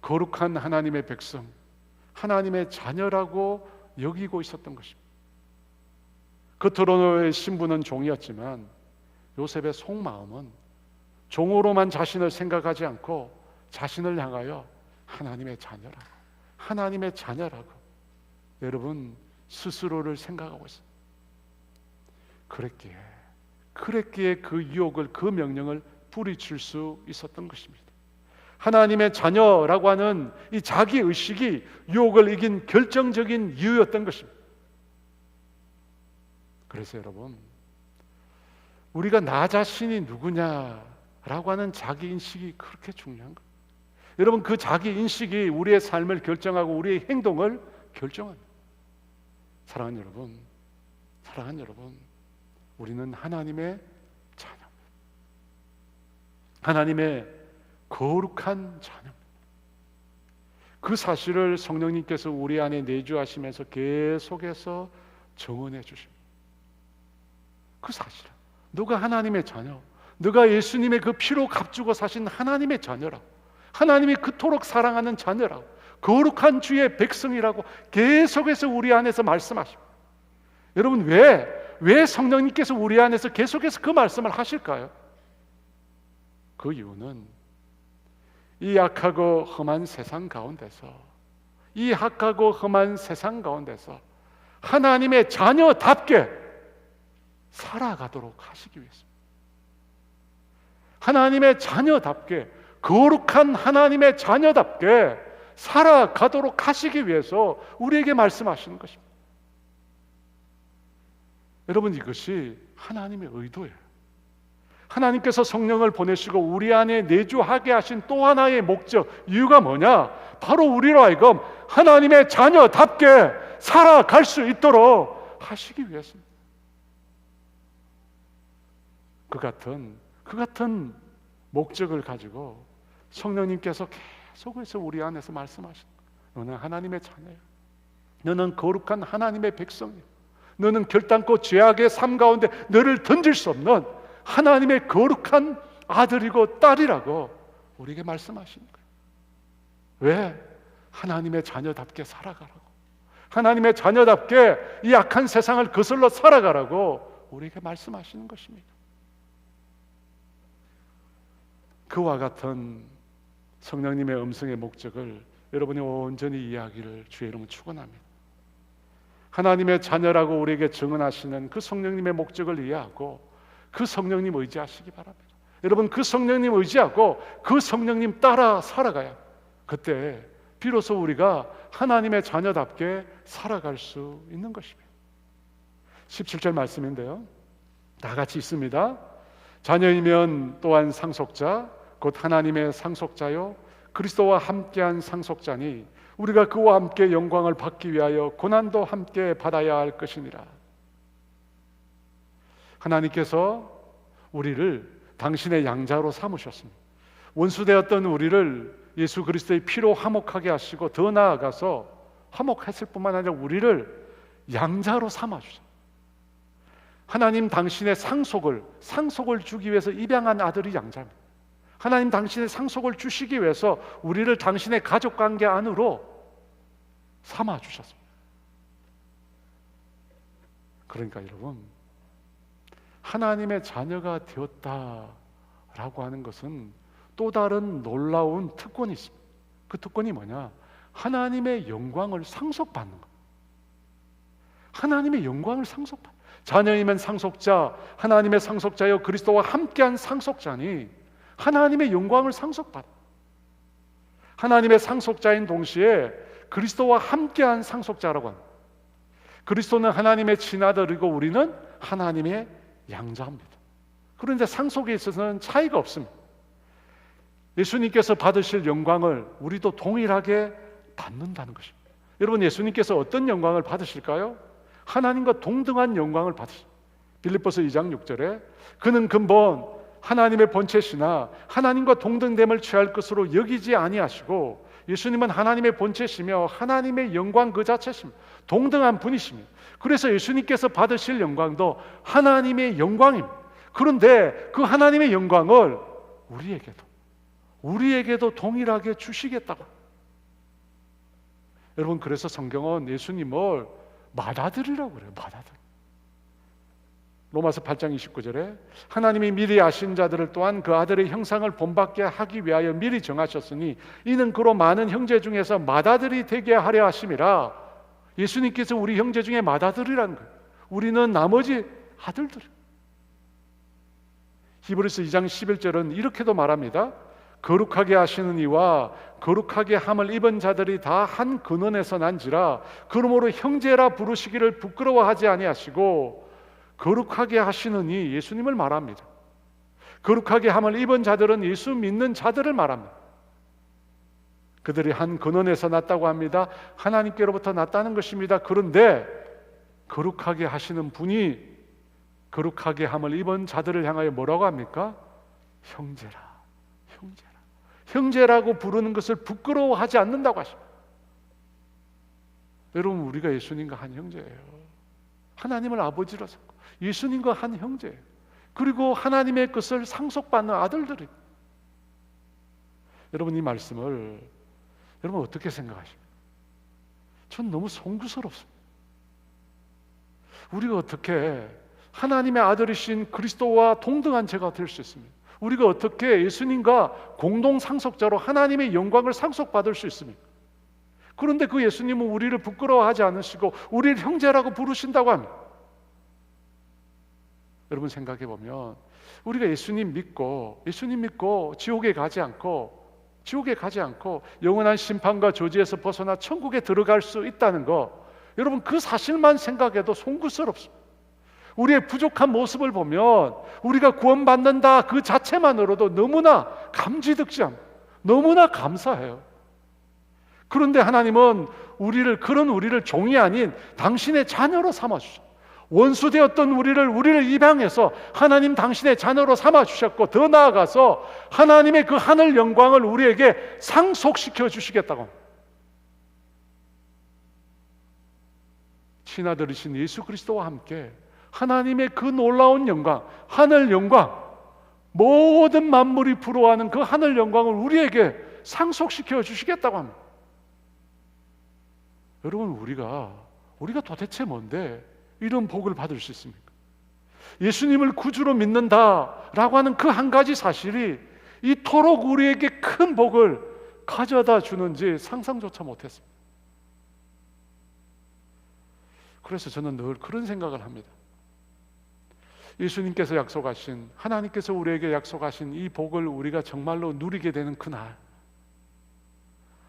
거룩한 하나님의 백성, 하나님의 자녀라고 여기고 있었던 것입니다. 겉으로의 신분은 종이었지만 요셉의 속마음은 종으로만 자신을 생각하지 않고 자신을 향하여 하나님의 자녀라고, 하나님의 자녀라고 여러분 스스로를 생각하고 있어요. 그랬기에 그 유혹을, 그 명령을 뿌리칠 수 있었던 것입니다. 하나님의 자녀라고 하는 이 자기 의식이 유혹을 이긴 결정적인 이유였던 것입니다. 그래서 여러분, 우리가 나 자신이 누구냐라고 하는 자기 인식이 그렇게 중요한 거예요. 여러분, 그 자기 인식이 우리의 삶을 결정하고 우리의 행동을 결정합니다. 사랑하는 여러분, 우리는 하나님의 자녀, 하나님의 거룩한 자녀. 그 사실을 성령님께서 우리 안에 내주하시면서 계속해서 증언해 주십니다. 그 사실, 너가 하나님의 자녀, 너가 예수님의 그 피로 값주고 사신 하나님의 자녀라, 하나님이 그토록 사랑하는 자녀라, 거룩한 주의 백성이라고 계속해서 우리 안에서 말씀하십니다. 여러분, 왜 성령님께서 우리 안에서 계속해서 그 말씀을 하실까요? 그 이유는 이 악하고 험한 세상 가운데서, 이 악하고 험한 세상 가운데서 하나님의 자녀답게 살아가도록 하시기 위해서입니다. 하나님의 자녀답게, 거룩한 하나님의 자녀답게 살아가도록 하시기 위해서 우리에게 말씀하시는 것입니다. 여러분, 이것이 하나님의 의도예요. 하나님께서 성령을 보내시고 우리 안에 내주하게 하신 또 하나의 목적, 이유가 뭐냐? 바로 우리로 하여금 하나님의 자녀답게 살아갈 수 있도록 하시기 위해서입니다. 그 같은 목적을 가지고 성령님께서 계속해서 우리 안에서 말씀하십니다. 너는 하나님의 자녀야. 너는 거룩한 하나님의 백성이야. 너는 결단코 죄악의 삶 가운데 너를 던질 수 없는 하나님의 거룩한 아들이고 딸이라고 우리에게 말씀하시는 거예요. 왜? 하나님의 자녀답게 살아가라고, 하나님의 자녀답게 이 악한 세상을 거슬러 살아가라고 우리에게 말씀하시는 것입니다. 그와 같은 성령님의 음성의 목적을 여러분이 온전히 이해하기를 주의 이름으로 축원합니다. 하나님의 자녀라고 우리에게 증언하시는 그 성령님의 목적을 이해하고 그 성령님 의지하시기 바랍니다. 여러분, 그 성령님 의지하고 그 성령님 따라 살아가야 그때 비로소 우리가 하나님의 자녀답게 살아갈 수 있는 것입니다. 17절 말씀인데요, 다 같이 있습니다. 자녀이면 또한 상속자, 곧 하나님의 상속자요 그리스도와 함께한 상속자니 우리가 그와 함께 영광을 받기 위하여 고난도 함께 받아야 할 것이니라. 하나님께서 우리를 당신의 양자로 삼으셨습니다. 원수되었던 우리를 예수 그리스도의 피로 화목하게 하시고, 더 나아가서 화목했을 뿐만 아니라 우리를 양자로 삼아주셨습니다. 하나님 당신의 상속을 주기 위해서 입양한 아들이 양자입니다. 하나님 당신의 상속을 주시기 위해서 우리를 당신의 가족관계 안으로 삼아주셨습니다. 그러니까 여러분, 하나님의 자녀가 되었다라고 하는 것은 또 다른 놀라운 특권이 있습니다. 그 특권이 뭐냐? 하나님의 영광을 상속받는 것. 하나님의 영광을 상속받는, 자녀이면 상속자, 하나님의 상속자여 그리스도와 함께한 상속자니 하나님의 영광을 상속받아. 하나님의 상속자인 동시에 그리스도와 함께한 상속자라고 합니다. 그리스도는 하나님의 친아들이고 우리는 하나님의 양자입니다. 그런데 상속에 있어서는 차이가 없습니다. 예수님께서 받으실 영광을 우리도 동일하게 받는다는 것입니다. 여러분, 예수님께서 어떤 영광을 받으실까요? 하나님과 동등한 영광을 받으십니다. 빌립보서 2장 6절에 그는 근본 하나님의 본체시나 하나님과 동등됨을 취할 것으로 여기지 아니하시고, 예수님은 하나님의 본체시며 하나님의 영광 그 자체십니다. 동등한 분이십니다. 그래서 예수님께서 받으실 영광도 하나님의 영광입니다. 그런데 그 하나님의 영광을 우리에게도 동일하게 주시겠다고. 여러분, 그래서 성경은 예수님을 맏아들이라고 그래요. 맏아들. 로마서 8장 29절에 하나님이 미리 아신 자들을 또한 그 아들의 형상을 본받게 하기 위하여 미리 정하셨으니 이는 그로 많은 형제 중에서 맏아들이 되게 하려 하심이라. 예수님께서 우리 형제 중에 맏아들이라는 거예요. 우리는 나머지 아들들. 히브리서 2장 11절은 이렇게도 말합니다. 거룩하게 하시는 이와 거룩하게 함을 입은 자들이 다 한 근원에서 난지라 그러므로 형제라 부르시기를 부끄러워하지 아니하시고 거룩하게 하시는 이 예수님을 말합니다. 거룩하게 함을 입은 자들은 예수 믿는 자들을 말합니다. 그들이 한 근원에서 났다고 합니다. 하나님께로부터 났다는 것입니다. 그런데 거룩하게 하시는 분이 거룩하게 함을 입은 자들을 향하여 뭐라고 합니까? 형제라, 형제라. 형제라고 부르는 것을 부끄러워하지 않는다고 하십니다. 여러분, 우리가 예수님과 한 형제예요. 하나님을 아버지로 삼고 예수님과 한 형제예요. 그리고 하나님의 것을 상속받는 아들들이. 여러분, 이 말씀을 여러분 어떻게 생각하십니까? 전 너무 송구스럽습니다. 우리가 어떻게 하나님의 아들이신 그리스도와 동등한 자가 될 수 있습니까? 우리가 어떻게 예수님과 공동 상속자로 하나님의 영광을 상속받을 수 있습니까? 그런데 그 예수님은 우리를 부끄러워하지 않으시고 우리를 형제라고 부르신다고 합니다. 여러분 생각해 보면 우리가 예수님 믿고 지옥에 가지 않고 영원한 심판과 저주에서 벗어나 천국에 들어갈 수 있다는 거, 여러분 그 사실만 생각해도 송구스럽습니다. 우리의 부족한 모습을 보면 우리가 구원받는다 그 자체만으로도 너무나 감지득지합니다. 너무나 감사해요. 그런데 하나님은 그런 우리를 종이 아닌 당신의 자녀로 삼아주셨어요. 원수되었던 우리를 입양해서 하나님 당신의 자녀로 삼아주셨고, 더 나아가서 하나님의 그 하늘 영광을 우리에게 상속시켜 주시겠다고 합니다. 친아들이신 예수 그리스도와 함께 하나님의 그 놀라운 영광, 하늘 영광, 모든 만물이 부러워하는 그 하늘 영광을 우리에게 상속시켜 주시겠다고 합니다. 여러분, 우리가 도대체 뭔데 이런 복을 받을 수 있습니까? 예수님을 구주로 믿는다라고 하는 그 한 가지 사실이 이토록 우리에게 큰 복을 가져다 주는지 상상조차 못했습니다. 그래서 저는 늘 그런 생각을 합니다. 예수님께서 약속하신, 하나님께서 우리에게 약속하신 이 복을 우리가 정말로 누리게 되는 그날,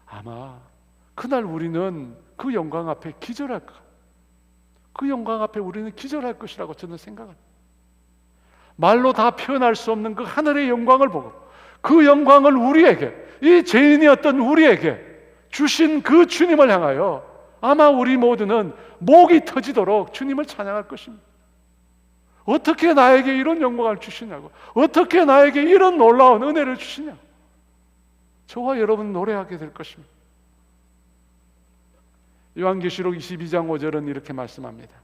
아마 그날 우리는 그 영광 앞에 기절할 것, 그 영광 앞에 우리는 기절할 것이라고 저는 생각합니다. 말로 다 표현할 수 없는 그 하늘의 영광을 보고 그 영광을 우리에게, 이 죄인이었던 우리에게 주신 그 주님을 향하여 아마 우리 모두는 목이 터지도록 주님을 찬양할 것입니다. 어떻게 나에게 이런 영광을 주시냐고, 어떻게 나에게 이런 놀라운 은혜를 주시냐고 저와 여러분 노래하게 될 것입니다. 요한계시록 22장 5절은 이렇게 말씀합니다.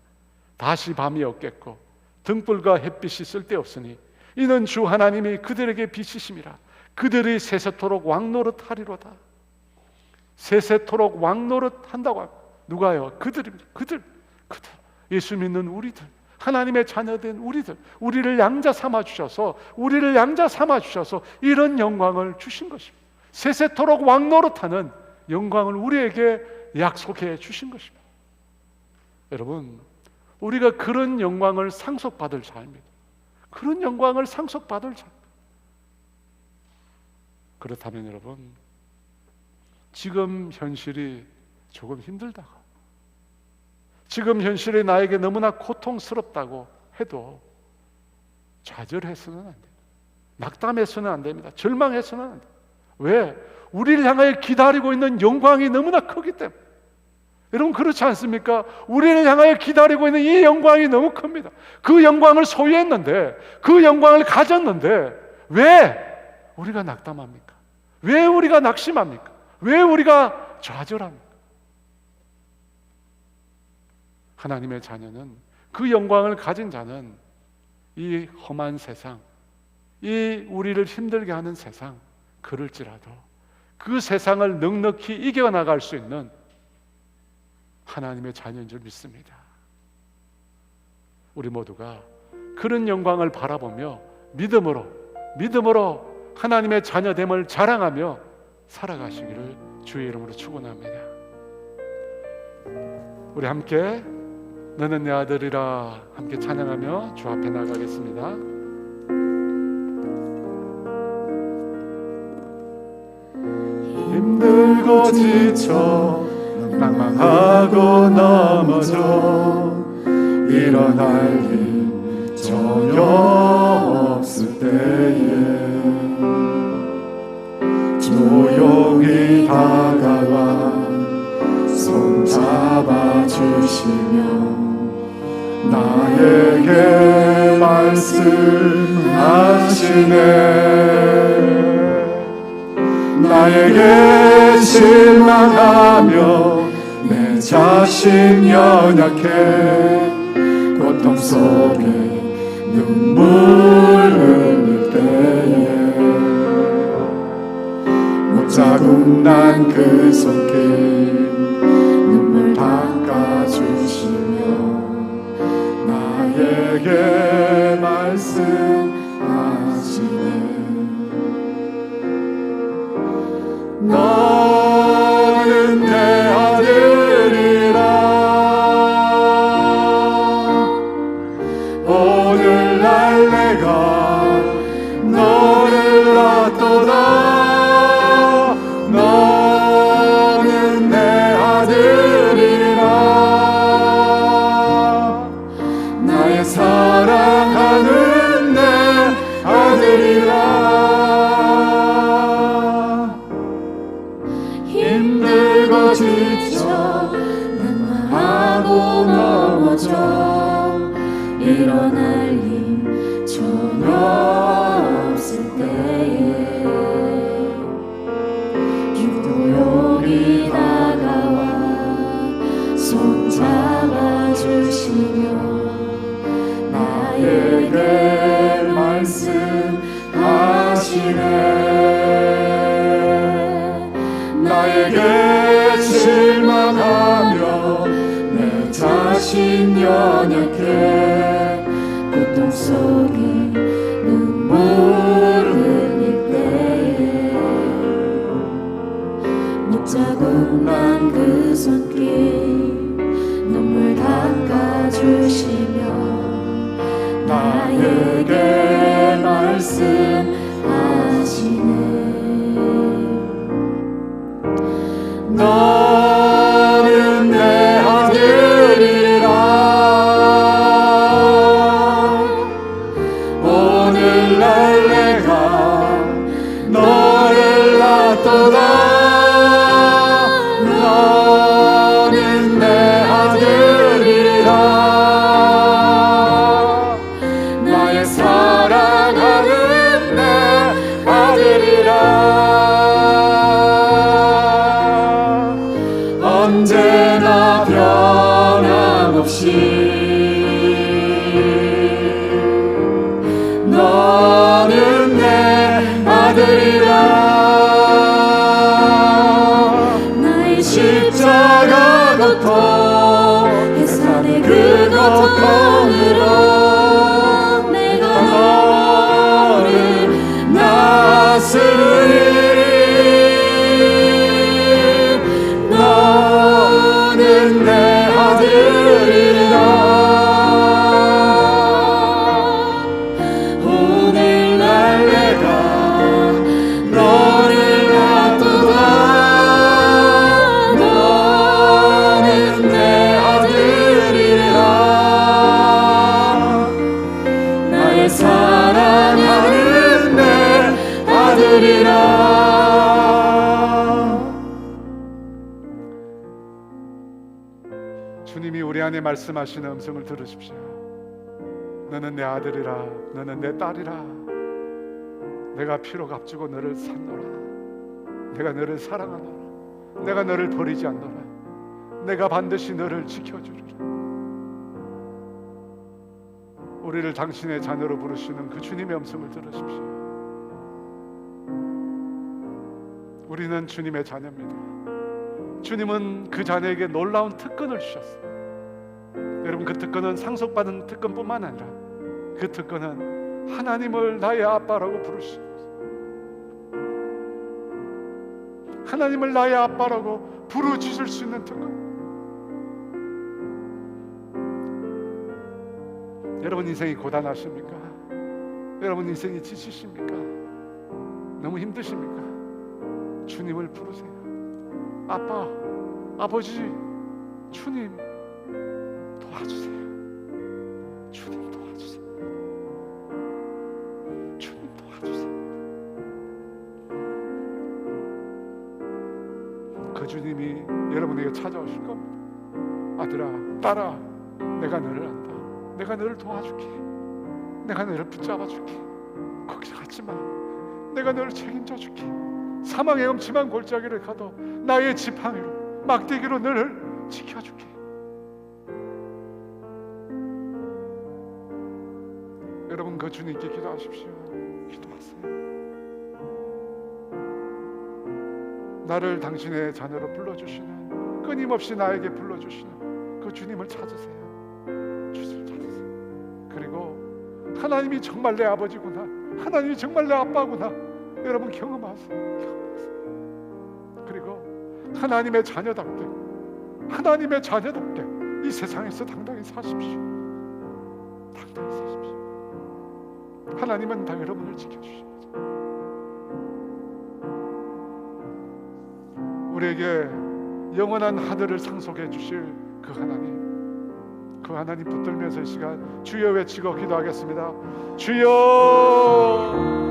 다시 밤이 없겠고 등불과 햇빛이 쓸데없으니 이는 주 하나님이 그들에게 빛이심이라. 그들이 세세토록 왕노릇하리로다. 세세토록 왕노릇한다고 합니다. 누가요? 그들입니다. 그들. 예수 믿는 우리들, 하나님의 자녀된 우리를 양자 삼아 주셔서 이런 영광을 주신 것입니다. 세세토록 왕노릇하는 영광을 우리에게 약속해 주신 것입니다. 여러분, 우리가 그런 영광을 상속받을 자입니다. 그런 영광을 상속받을 자. 그렇다면 여러분, 지금 현실이 조금 힘들다고, 지금 현실이 나에게 너무나 고통스럽다고 해도 좌절해서는 안 됩니다. 낙담해서는 안 됩니다. 절망해서는 안 됩니다. 왜? 우리를 향하여 기다리고 있는 영광이 너무나 크기 때문에. 여러분 그렇지 않습니까? 우리를 향하여 기다리고 있는 이 영광이 너무 큽니다. 그 영광을 소유했는데, 그 영광을 가졌는데 왜 우리가 낙담합니까? 왜 우리가 낙심합니까? 왜 우리가 좌절합니까? 하나님의 자녀는, 그 영광을 가진 자는 이 험한 세상, 이 우리를 힘들게 하는 세상, 그럴지라도 그 세상을 넉넉히 이겨나갈 수 있는 하나님의 자녀인 줄 믿습니다. 우리 모두가 그런 영광을 바라보며 믿음으로 하나님의 자녀됨을 자랑하며 살아가시기를 주의 이름으로 축원합니다. 우리 함께 너는 내 아들이라 함께 찬양하며 주 앞에 나가겠습니다. 힘들고 지쳐 낭망하고 넘어져 일어날 힘 전혀 없을 때에 조용히 다가와 손 잡아주시며 나에게 말씀하시네. 나에게 실망하며 내 자신 연약해 고통 속에 눈물 흘릴 때에 못자국 난 그 손길 눈물 닦아주시며 나에게 말씀하시네. 너는 내 아들이라. 오늘날 내가 너를 낳도다. 너는 내 아들이라. 나의 사랑하는 내 아들이라. 힘들고 지쳐 낭망하고 넘어져 일어날 힘 전혀 없을 때에 조용히 다가와 손 잡아주시며 나에게 말씀하시네. 나에게 실망하며 내 자신 연약해 고통 속에 눈물 흘릴 때에 못자국 난 그 손길 눈물 닦아주시며 나에게 말씀하시네. 너는 내 아들이라. 오늘날 내가 너를 낳도다. 너는 내 아들이라. 나의 사랑하는 내 아들이라. 언제나 변함없이 너는 내 아들이라. 나의 십자가 고통 해산의 그 고통으로 내가 너를 낳았으니 너는 내 아들이라. 오늘날 내가 너를 낳도다. 너는 내 아들이라. 나의 사랑하는 내 아들이라. 주님이 우리 안에 말씀하시는 음성을 들으십시오. 너는 내 아들이라. 너는 내 딸이라. 내가 피로 값주고 너를 샀노라. 내가 너를 사랑하노라. 내가 너를 버리지 않노라. 내가 반드시 너를 지켜주리라. 우리를 당신의 자녀로 부르시는 그 주님의 음성을 들으십시오. 우리는 주님의 자녀입니다. 주님은 그 자녀에게 놀라운 특권을 주셨어요. 여러분, 그 특권은 상속받은 특권뿐만 아니라 그 특권은 하나님을 나의 아빠라고 부르시는 것입니다. 하나님을 나의 아빠라고 부르짖을 수 있는 특권. 여러분 인생이 고단하십니까? 여러분 인생이 지치십니까? 너무 힘드십니까? 주님을 부르세요. 아빠, 아버지, 주님 도와주세요. 주님 도와주세요. 주님 도와주세요. 그 주님이 여러분에게 찾아오실 겁니다. 아들아, 딸아, 내가 너를 안다. 내가 너를 도와줄게. 내가 너를 붙잡아줄게. 걱정하지 마. 내가 너를 책임져 줄게. 사망의 음침한 골짜기를 가도 나의 지팡이로, 막대기로 너를 지켜줄게. 여러분, 그 주님께 기도하십시오. 기도하세요. 나를 당신의 자녀로 불러주시는, 끊임없이 나에게 불러주시는 그 주님을 찾으세요. 주님을 찾으세요. 그리고 하나님이 정말 내 아버지구나, 하나님이 정말 내 아빠구나, 여러분 경험하세요. 그리고 하나님의 자녀답게, 하나님의 자녀답게 이 세상에서 당당히 사십시오. 당당히 사십시오. 하나님은 다 여러분을 지켜주십니다. 우리에게 영원한 하늘을 상속해 주실 그 하나님 붙들면서 이 시간 주여 외치고 기도하겠습니다. 주여.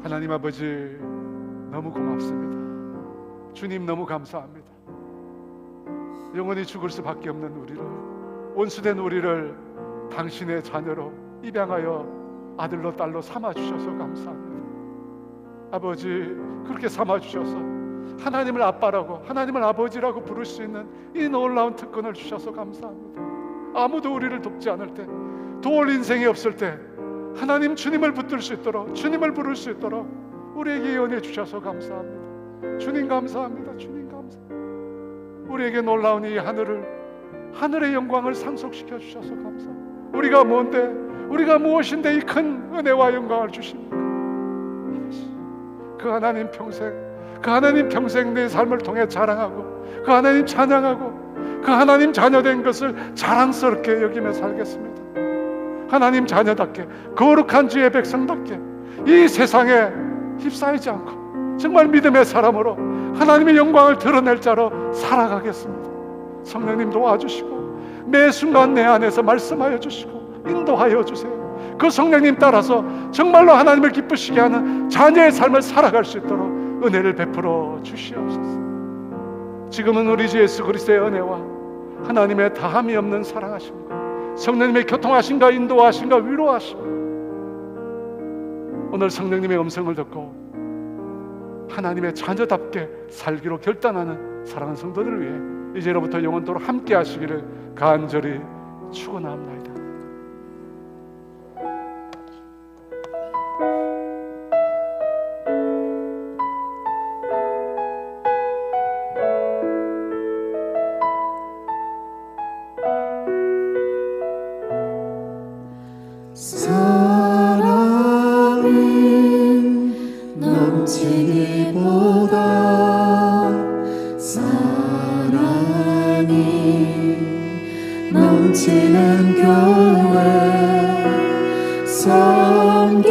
하나님 아버지, 너무 고맙습니다. 주님 너무 감사합니다. 영원히 죽을 수밖에 없는 우리를, 온수된 우리를 당신의 자녀로 입양하여 아들로 딸로 삼아주셔서 감사합니다. 아버지, 그렇게 삼아주셔서 하나님을 아빠라고, 하나님을 아버지라고 부를 수 있는 이 놀라운 특권을 주셔서 감사합니다. 아무도 우리를 돕지 않을 때, 도울 인생이 없을 때 하나님 주님을 붙들 수 있도록, 주님을 부를 수 있도록 우리에게 연해 주셔서 감사합니다. 주님 감사합니다. 주님 감사합니다. 우리에게 놀라운 이 하늘의 영광을 상속시켜 주셔서 감사합니다. 우리가 뭔데, 우리가 무엇인데 이 큰 은혜와 영광을 주십니까? 그 하나님 평생 내 삶을 통해 자랑하고, 그 하나님 찬양하고, 그 하나님 자녀된 것을 자랑스럽게 여기며 살겠습니다. 하나님 자녀답게, 거룩한 주의 백성답게 이 세상에 휩싸이지 않고 정말 믿음의 사람으로 하나님의 영광을 드러낼 자로 살아가겠습니다. 성령님 도와주시고 매 순간 내 안에서 말씀하여 주시고 인도하여 주세요. 그 성령님 따라서 정말로 하나님을 기쁘시게 하는 자녀의 삶을 살아갈 수 있도록 은혜를 베풀어 주시옵소서. 지금은 우리 주 예수 그리스도의 은혜와 하나님의 다함이 없는 사랑하심과 성령님의 교통하심과 인도하심과 위로하심, 오늘 성령님의 음성을 듣고 하나님의 자녀답게 살기로 결단하는 사랑하는 성도들을 위해 이제로부터 영원토록 함께 하시기를 간절히 축원합니다. 사랑 넘치는 교회 섬김은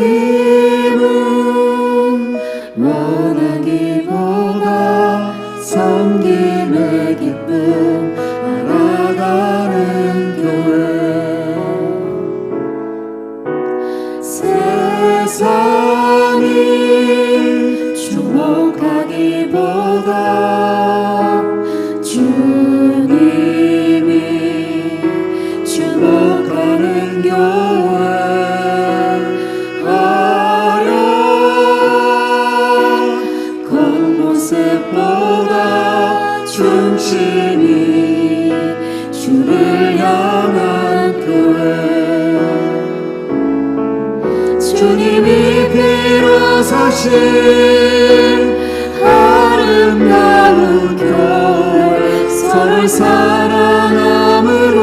원하기보다 섬김의 기쁨 알아가는 교회 세상이 주목하기보다 주님이 주목하는 교회 화려한 겉모습보다 중심이 주를 향한 교회 주님이 피로 사신 아름다운 교회 서로를 사랑함으로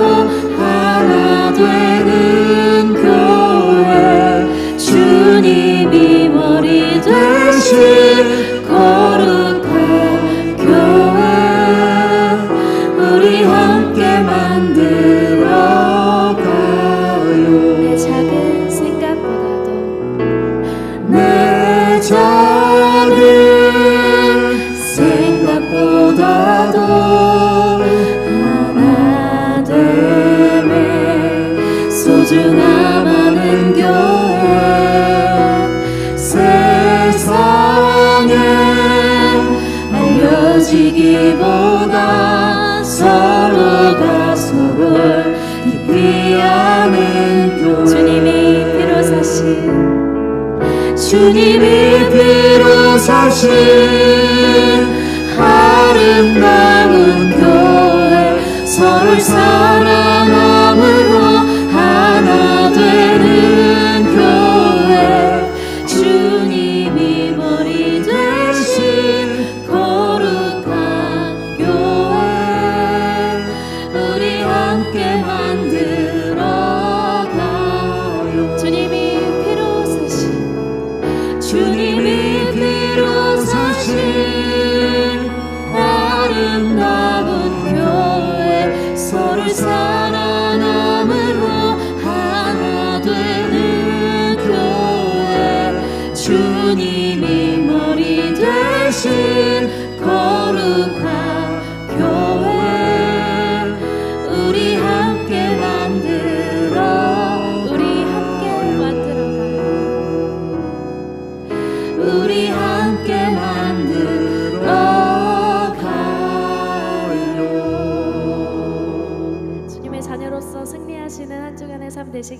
하나 되는 교회 주님이 머리 되신 거룩한 교회 우리 함께 만들어가요 내 작은 생각보다도 내 작은 생각보다도 하나 됨에 소중함 하는 교회 세상에 알려지기보다 서로가 서로를 깊이 아는 교회 주님이 피로 사신 아름다운 교회 서로를 사랑함으로 하나 되는 교회 주님이 머리 되신 거룩한 교회 우리 함께 만들어가요 주님이 피로 사신 아름다운 교회 서로를 사랑함으로 하나 되는 교회 주님이 머리 되신 거룩한 교회 우리 함께 만들어가요 우리 함께 만들어가요 주님의 자녀로서 승리하시는 한 주간의 삶 되시길